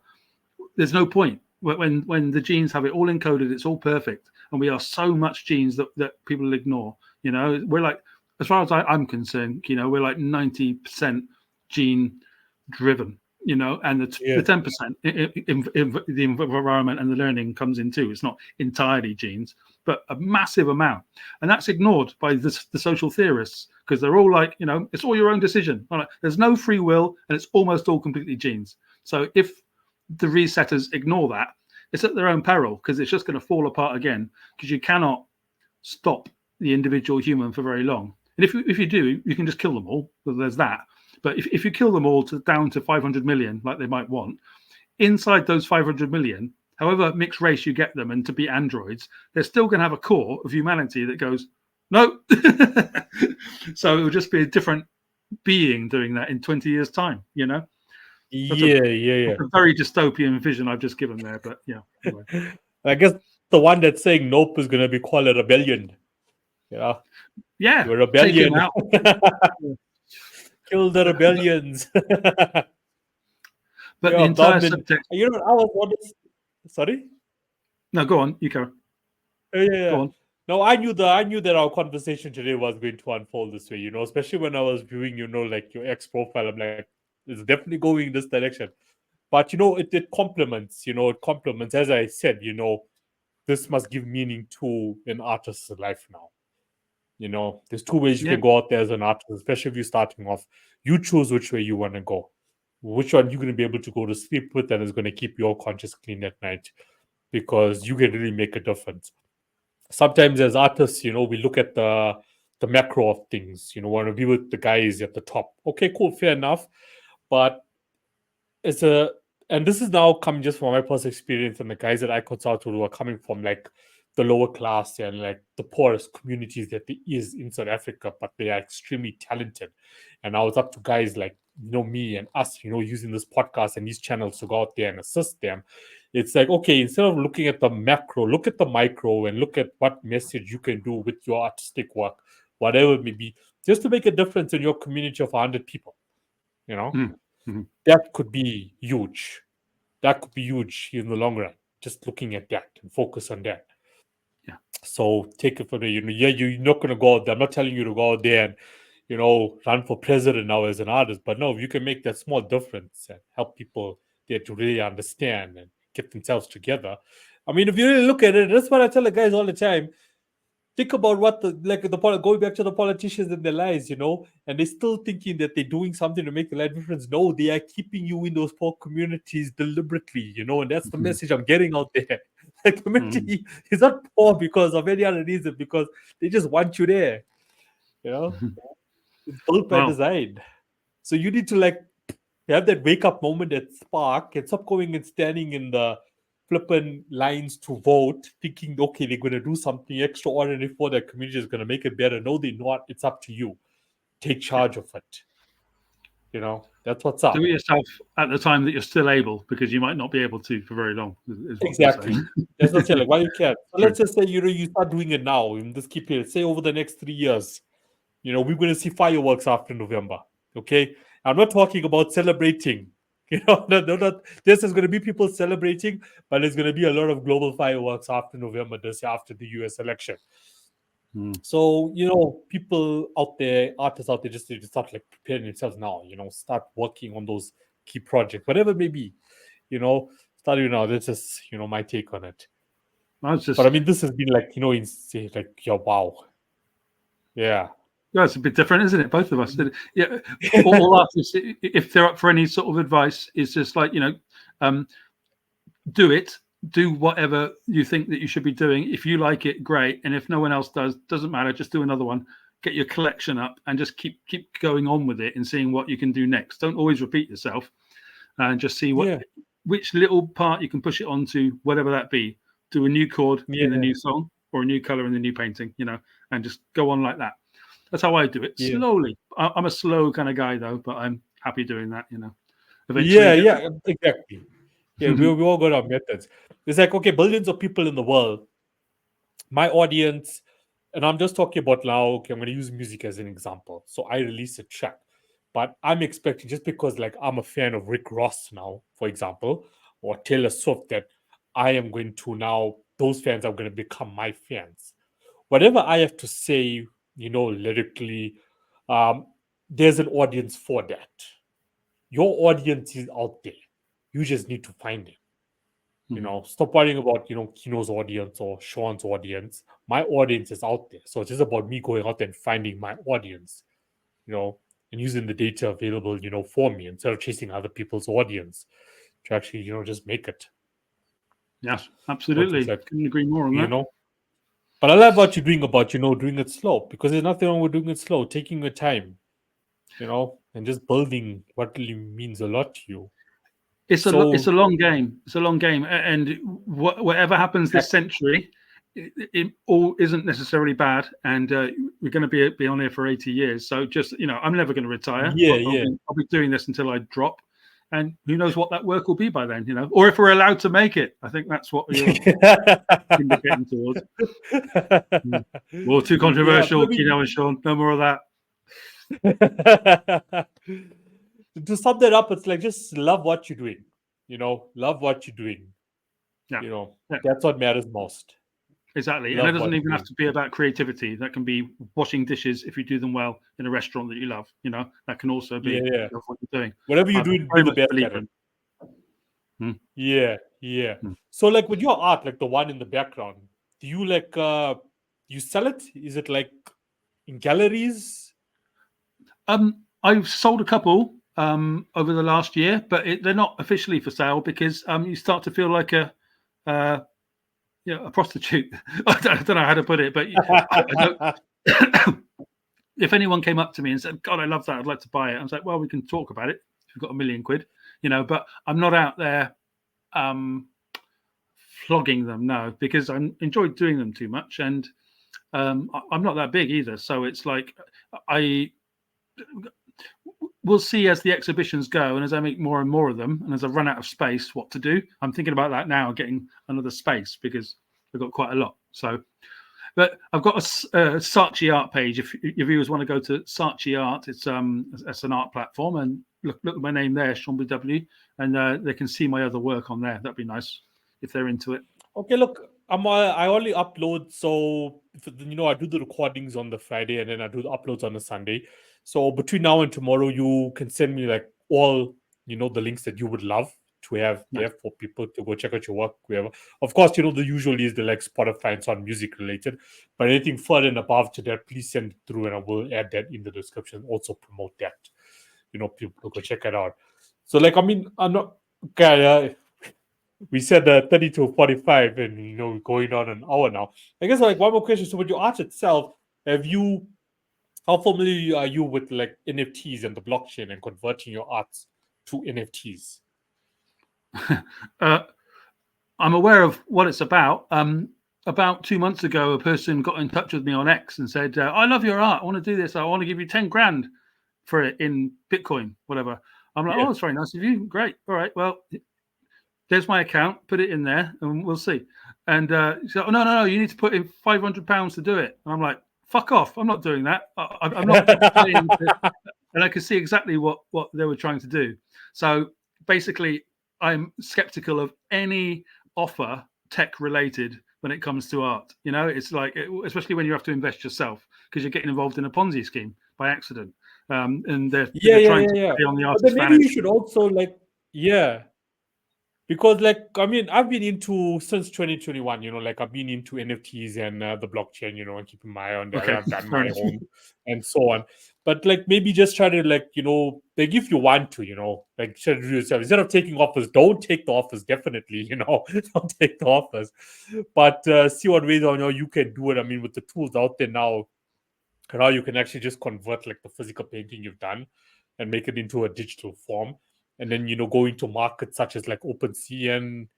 there's no point. When the genes have it all encoded, it's all perfect. And we are so much genes that people ignore. We're like, as far as I'm concerned, we're like 90% gene driven, and the 10% the environment and the learning comes in too. It's not entirely genes, but a massive amount. And that's ignored by the social theorists, because they're all like, it's all your own decision. Like, there's no free will, and it's almost all completely genes. So if the resetters ignore that, it's at their own peril, because it's just going to fall apart again, because you cannot stop the individual human for very long. And if you do, you can just kill them all. So there's that. But if you kill them all down to 500 million, like they might want, inside those 500 million, however mixed race you get them and to be androids, they're still going to have a core of humanity that goes, no. So it will just be a different being doing that in 20 years' time, That's a very dystopian vision I've just given there, but anyway. I guess the one that's saying nope is going to be called a rebellion. Yeah, you're a rebellion. Kill the rebellions. But the entire subject. I was wondering. Sorry. No, go on. You go. Go on. No, I knew that our conversation today was going to unfold this way. Especially when I was viewing, like your ex profile. I'm like, it's definitely going in this direction. But it complements. It complements. As I said, this must give meaning to an artist's life now. There's two ways you can go out there as an artist, especially if you're starting off. You choose which way you want to go, which one you're going to be able to go to sleep with, and is going to keep your conscience clean at night. because you can really make a difference. Sometimes as artists, we look at the macro of things, want to be with the guys at the top. Okay, cool, fair enough. But it's a and this is now coming just from my personal experience and the guys that I consult who are coming from like the lower class and like the poorest communities that there is in South Africa, but they are extremely talented. And now it's up to guys like me and us, using this podcast and these channels to go out there and assist them. It's like, okay, instead of looking at the macro, look at the micro and look at what message you can do with your artistic work, whatever it may be, just to make a difference in your community of 100 people, you know? Mm-hmm. That could be huge. That could be huge in the long run. Just looking at that and focus on that. Yeah. So take it from there. You're not going to go out there. I'm not telling you to go out there and, run for president now as an artist. But no, if you can make that small difference and help people there to really understand and get themselves together. I mean, if you really look at it, that's what I tell the guys all the time. Think about what going back to the politicians in their lives, and they're still thinking that they're doing something to make a life difference. No, they are keeping you in those poor communities deliberately, and that's the message I'm getting out there. The community is not poor because of any other reason, because they just want you there. It's built by design. So you need to have that wake up moment, that spark, and stop going and standing in the flipping lines to vote, thinking, okay, they're going to do something extraordinary for their community, is going to make it better. No, they're not. It's up to you. Take charge of it. That's what's up. Do it yourself at the time that you're still able, because you might not be able to for very long. Is what Exactly. That's not saying why you can't. So let's just say you start doing it now in this keep it. Say over the next 3 years, we're going to see fireworks after November. Okay, I'm not talking about celebrating. This is going to be people celebrating, but there's going to be a lot of global fireworks after November this year, after the US election. So, people out there, artists out there, just need to start preparing themselves now, start working on those key projects, whatever it may be, starting now. That's just, my take on it. But I mean, this has been wow. Yeah. Yeah, it's a bit different, isn't it? Both of us. Yeah. All artists, if they're up for any sort of advice, is just do it. Do whatever you think that you should be doing. If you like it, great. And if no one else does, doesn't matter. Just do another one. Get your collection up and just keep going on with it and seeing what you can do next. Don't always repeat yourself, and just see which little part you can push it onto, whatever that be. Do a new chord in the new song or a new color in the new painting, and just go on like that. That's how I do it, slowly. I'm a slow kind of guy, though, but I'm happy doing that, Eventually, exactly. Yeah, we all got our methods. It's like, okay, billions of people in the world. My audience, and I'm just talking about now, okay, I'm going to use music as an example. So I release a track, but I'm expecting, just because I'm a fan of Rick Ross now, for example, or Taylor Swift, that I am going to now, those fans are going to become my fans. Whatever I have to say, lyrically, there's an audience for that. Your audience is out there. You just need to find it. Stop worrying about, Kino's audience or Sean's audience. My audience is out there. So it's just about me going out there and finding my audience, and using the data available, for me, instead of chasing other people's audience to actually, just make it. Yes, absolutely. Couldn't agree more on that. But I love what you're doing about, doing it slow, because there's nothing wrong with doing it slow, taking your time, and just building what really means a lot to you. It's a long game. It's a long game, and whatever happens this century, it all isn't necessarily bad. And we're going to be on here for 80 years. So just I'm never going to retire. I'll be doing this until I drop, and who knows what that work will be by then, or if we're allowed to make it. I think that's what you're indicating towards. Well, too controversial, Kino and Sean. No more of that. To sum that up, it's just love what you're doing. Love what you're doing. Yeah. That's what matters most. Exactly. And it doesn't even have to be about creativity. That can be washing dishes if you do them well in a restaurant that you love. That can also be what you're doing. Whatever you're doing, do the best at it. Yeah. So with your art, the one in the background, do you you sell it? Is it in galleries? I've sold a couple over the last year, but they're not officially for sale, because you start to feel like a a prostitute. I don't know how to put it, but I don't. If anyone came up to me and said, "God, I love that. I'd like to buy it," I was like, "Well, we can talk about it. If you've got £1,000,000, But I'm not out there flogging them, no, because I enjoy doing them too much, and I'm not that big either. So it's like we'll see as the exhibitions go, and as I make more and more of them, and as I run out of space, what to do. I'm thinking about that now, getting another space because I've got quite a lot. So. But I've got a Saatchi Art page. If your viewers want to go to Saatchi Art, it's an art platform, and look at my name there, Sean BW, and they can see my other work on there. That'd be nice if they're into it. Okay, look, I only upload, so I do the recordings on the Friday, and then I do the uploads on the Sunday. So between now and tomorrow, you can send me like all the links that you would love to have there for people to go check out your work, wherever. Of course, the usual is the like Spotify and so on, music related. But anything further and above to that, please send it through, and I will add that in the description. Also promote that. People go check it out. So like, I'm not okay. We said 30 to 45, and going on an hour now. I guess like one more question. So with your art itself, how familiar are you with like NFTs and the blockchain and converting your arts to NFTs? I'm aware of what it's about. About 2 months ago, a person got in touch with me on X and said, "I love your art. I want to do this. I want to give you 10 grand for it in Bitcoin, whatever." I'm like, "Oh, that's very nice of you. Great. All right. Well, there's my account. Put it in there, and we'll see." And she's like, "Oh, no. You need to put in £500 to do it." And I'm like, "Fuck off. I'm not doing that. I'm not paying." And I could see exactly what they were trying to do. So basically, I'm skeptical of any offer tech related when it comes to art. It's like, especially when you have to invest yourself because you're getting involved in a Ponzi scheme by accident. And they're trying to play on the artist's maybe you should also because I've been into since 2021, I've been into NFTs and the blockchain, and keeping my eye on that. Okay. I've done my own and so on. But maybe just try to if you want to, try to do yourself. Instead of taking offers, don't take the offers, definitely, don't take the offers. But see what ways you can do it. With the tools out there now you can actually just convert the physical painting you've done and make it into a digital form. And then, go into markets such as OpenSea and,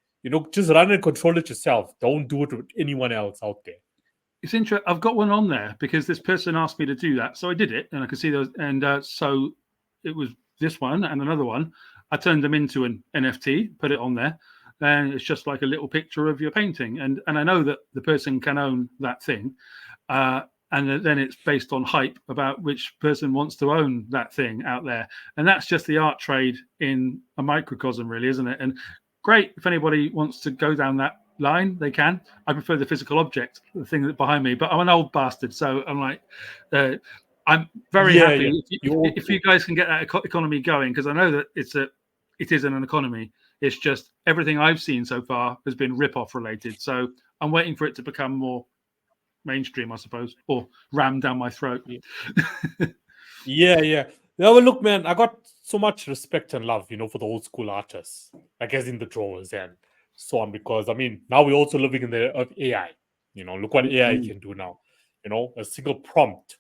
just run and control it yourself. Don't do it with anyone else out there. It's interesting. I've got one on there because this person asked me to do that. So I did it and I could see those. And so it was this one and another one. I turned them into an NFT, put it on there. And it's just like a little picture of your painting. And I know that the person can own that thing. And then it's based on hype about which person wants to own that thing out there. And that's just the art trade in a microcosm, really, isn't it? And great, if anybody wants to go down that line, they can. I prefer the physical object, the thing that's behind me, but I'm an old bastard. So I'm like, I'm very happy if you guys can get that economy going, because I know that it isn't an economy. It's just everything I've seen so far has been rip-off related. So I'm waiting for it to become more mainstream, I suppose, or rammed down my throat. Yeah. Well, look, man, I got so much respect and love, for the old school artists, I guess, in the drawers and so on, because now we're also living in the era of AI. Look what AI can do now. A single prompt,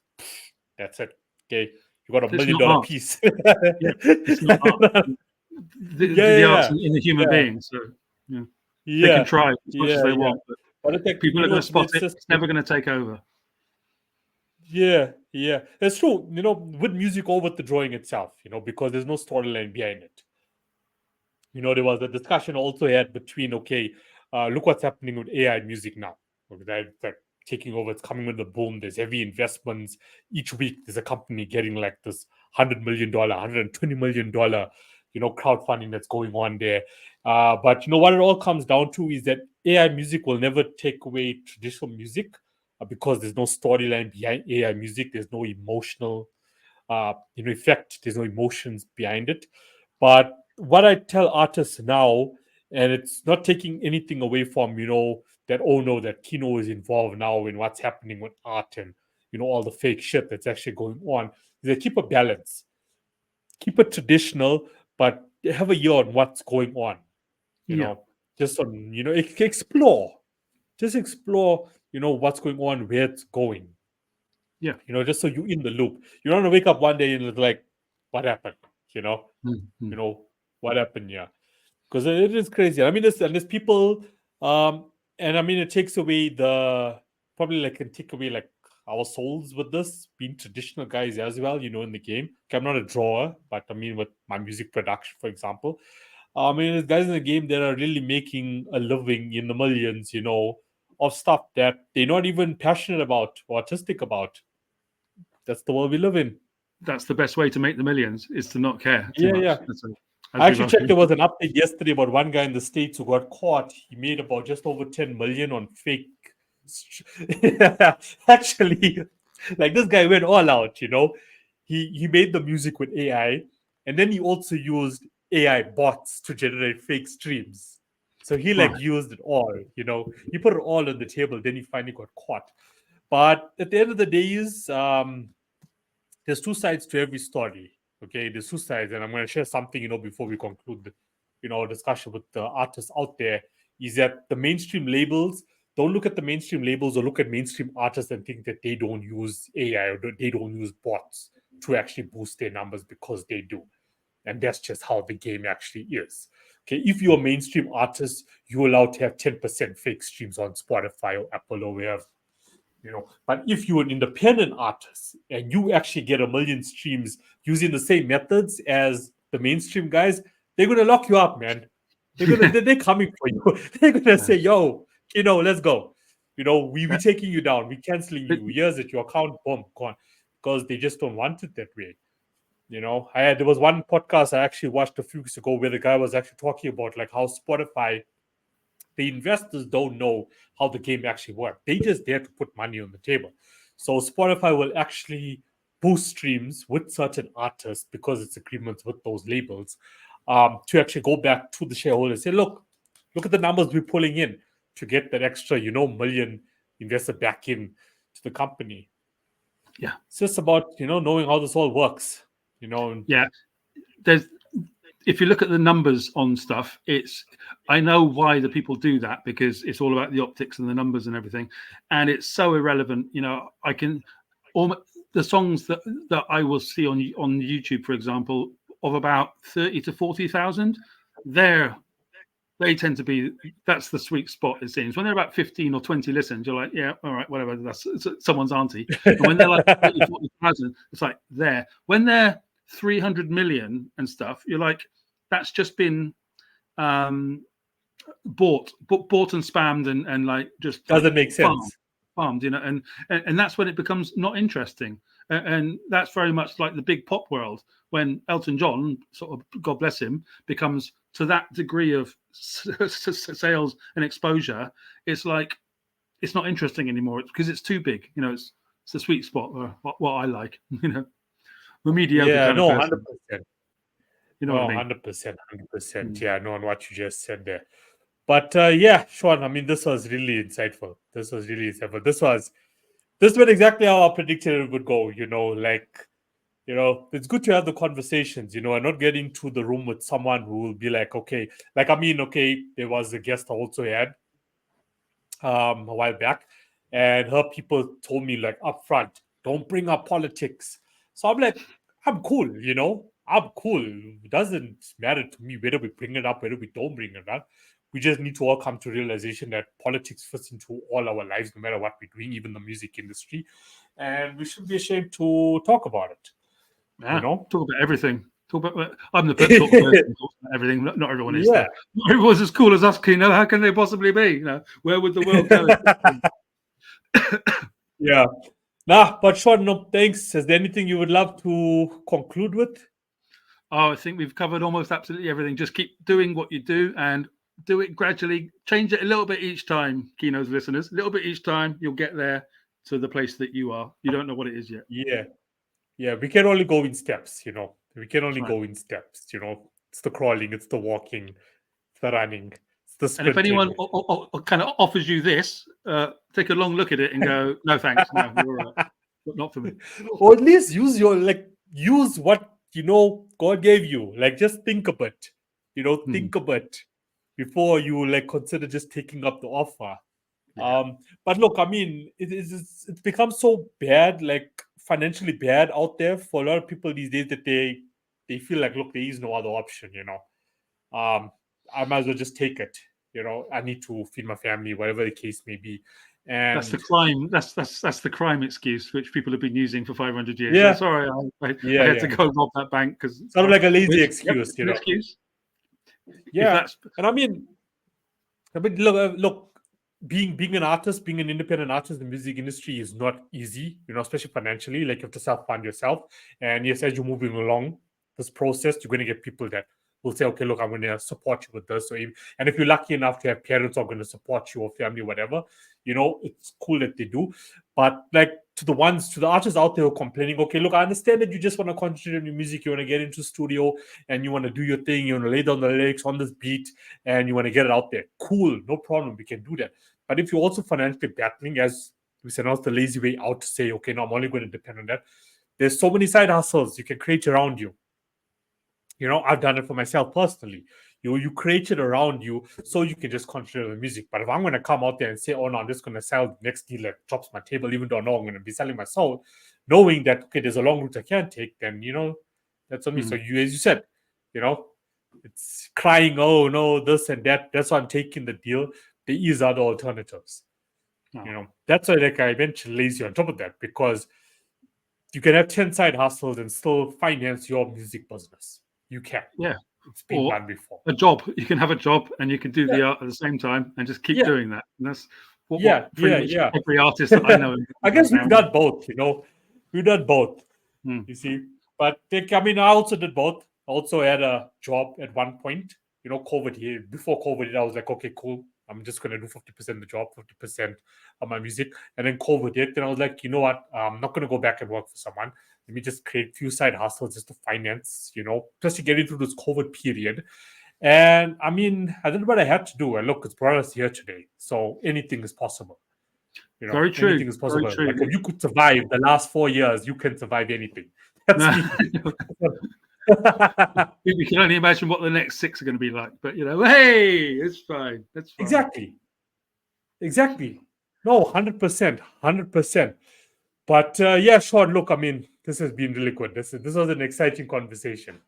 that's it. Okay, you got $1 million piece. It's not art. The art's in the human being, so they can try as much as they want, but people are going to spot it. It's never going to take over. Yeah, it's true. With music or with the drawing itself, because there's no storyline behind it. There was a discussion also had between, look what's happening with AI music now. They're taking over. It's coming with a boom. There's heavy investments. Each week, there's a company getting like this $100 million, $120 million, crowdfunding that's going on there. But what it all comes down to is that AI music will never take away traditional music because there's no storyline behind AI music. There's no emotional, effect. There's no emotions behind it. But what I tell artists now, and it's not taking anything away from, that, oh no, that Kino is involved now in what's happening with art and, all the fake shit that's actually going on, is they keep a balance. Keep it traditional, but have a ear on what's going on. Just on, explore. just explore, what's going on, where it's going. Yeah. Just so you're in the loop. You don't want to wake up one day and it's like, what happened? You know, Mm-hmm. what happened? Yeah, because it is crazy. I mean, there's people, and I mean, it takes away probably like can take away like our souls with this being traditional guys as well. In the game. Okay, I'm not a drawer, but I mean, with my music production, for example, I mean, there's guys in the game that are really making a living in the millions. Of stuff that they're not even passionate about or artistic about. That's the world we live in. That's the best way to make the millions, is to not care too Yeah, yeah. much. As I we've actually checked. argued. There was an update yesterday about one guy in the States who got caught. He made about just over 10 million on fake. Actually, like this guy went all out. He made the music with AI, and then he also used AI bots to generate fake streams. So he like Right. used it all. He put it all on the table. Then he finally got caught. But at the end of the day, there's two sides to every story. Okay, there's two sides, and I'm going to share something, before we conclude the, our discussion with the artists out there. Is that the mainstream labels don't look at the mainstream labels or look at mainstream artists and think that they don't use AI or they don't use bots to actually boost their numbers, because they do, and that's just how the game actually is. Okay, if you're a mainstream artist, you're allowed to have 10% fake streams on Spotify or Apple or wherever. But if you're an independent artist and you actually get a million streams using the same methods as the mainstream guys, they're gonna lock you up, man. They're coming for you. They're gonna say, "Yo, let's go. We taking you down. We canceling But you. Here's it. Your account, boom, gone." Because they just don't want it that way. There was one podcast I actually watched a few weeks ago where the guy was actually talking about like how Spotify, the investors don't know how the game actually works. They just dare to put money on the table. So Spotify will actually boost streams with certain artists because it's agreements with those labels, to actually go back to the shareholders and say, look at the numbers we're pulling in to get that extra, million invested back in to the company. yeah, It's just about, knowing how this all works, yeah. If you look at the numbers on stuff, I know why the people do that, because it's all about the optics and the numbers and everything, and it's so irrelevant. I can the songs that I will see on YouTube, for example, of about 30 to 40,000, they tend to be, that's the sweet spot, it seems. When they're about 15 or 20 listens, you're like, yeah, all right, whatever, that's someone's auntie. And when they're like 30, 40,000, it's like there. When they're 300 million and stuff, you're like, that's just been bought and spammed and like just doesn't like make sense. farmed, and that's when it becomes not interesting. And that's very much like the big pop world, when Elton John, sort of, God bless him, becomes to that degree of sales and exposure. It's like, it's not interesting anymore. It's because it's too big. It's the sweet spot, or what I like. The mediocre Yeah, kind of no, person. 100%. You know No, what I mean? 100%, 100%. Yeah, no, on what you just said there. But yeah, Sean, I mean, this was really insightful. This was really insightful. This went exactly how I predicted it would go. It's good to have the conversations, and not get into the room with someone who will be like, okay, like, I mean, okay, there was a guest I also had a while back, and her people told me like upfront, don't bring up politics. So I'm like, I'm cool, I'm cool. It doesn't matter to me whether we bring it up, whether we don't bring it up. We just need to all come to realization that politics fits into all our lives, no matter what we're doing, even the music industry, and we shouldn't be ashamed to talk about it. Yeah, talk about everything. I'm the top person who talks about everything. Not everyone is, Yeah. though. Not everyone's as cool as us, Kino. How can they possibly be? Where would the world go? Yeah. Nah, but Sean, no, thanks. Is there anything you would love to conclude with? Oh, I think we've covered almost absolutely everything. Just keep doing what you do and do it gradually. Change it a little bit each time, Kino's listeners. A little bit each time, you'll get there to the place that you are. You don't know what it is yet. Yeah. Yeah, we can only go in steps, We can only Right. go in steps, It's the crawling, it's the walking, it's the running, it's the And if sprinting. anyone kind of offers you this, take a long look at it and go, no, thanks. No, you're all right. But not for me. Or at least use use what, God gave you. Like, just think a bit, think a bit before you, consider just taking up the offer. But look, I mean, it's become so bad, like financially bad out there for a lot of people these days that they feel like, look, there is no other option, I might as well just take it. I need to feed my family, whatever the case may be. And that's the crime. That's the crime excuse which people have been using for 500 years. yeah, Sorry, I yeah, had to go rob that bank because sort of like a lazy excuse, an excuse. Yeah, that's and I mean, look, being an artist, being an independent artist in the music industry is not easy, especially financially. Like you have to self-fund yourself, and yes, as you're moving along this process, you're going to get people that will say, "Okay, look, I'm going to support you with this." And if you're lucky enough to have parents who are going to support you or family, whatever, it's cool that they do. But like to the artists out there who are complaining, okay, look, I understand that you just want to concentrate on your music, you want to get into studio, and you want to do your thing, you want to lay down the lyrics on this beat, and you want to get it out there. Cool, no problem, we can do that. But if you're also financially battling, as we said, that's the lazy way out to say, okay, no, I'm only going to depend on that. There's so many side hustles you can create around you. I've done it for myself personally. You create it around you so you can just concentrate on the music. But if I'm going to come out there and say, oh no, I'm just going to sell the next deal that drops my table, even though I know I'm going to be selling my soul, knowing that, okay, there's a long route I can't take, then, that's on me. So as you said, it's crying, oh no, this and that. That's why I'm taking the deal. There is other alternatives. That's why like I mentioned lazy on top of that, because you can have 10 side hustles and still finance your music business. You can. Yeah. It's been done before. A job. You can have a job and you can do the art at the same time and just keep doing that. And that's what pretty much every artist that I know. I guess we've done both, We've done both. You see. But I also did both. I also had a job at one point. COVID here. Before COVID, I was like, okay, cool. I'm just going to do 50% of the job, 50% of my music. And then COVID hit. Then I was like, you know what? I'm not going to go back and work for someone. Let me just create a few side hustles just to finance, just to get into this COVID period. And I did what I had to do. And look, it's brought us here today. So anything is possible. Very true. Anything is possible. Very true. Like if you could survive the last 4 years, you can survive anything. That's me. We can only imagine what the next 6 are going to be like. But hey, it's fine. That's fine. Exactly. No, 100%, 100%. But yeah, Sean, look, this has been really good. This was an exciting conversation.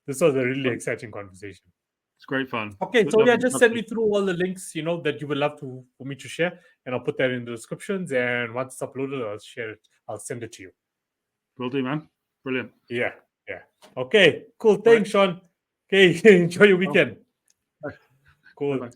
This was a really exciting conversation. It's great fun. Okay, so yeah, just send me through all the links, that you would love for me to share, and I'll put that in the descriptions. And once it's uploaded, I'll share it. I'll send it to you. Will do, man. Brilliant. Yeah. Okay, cool. Thanks, Sean. Okay, enjoy your weekend. Bye. Cool. Bye-bye.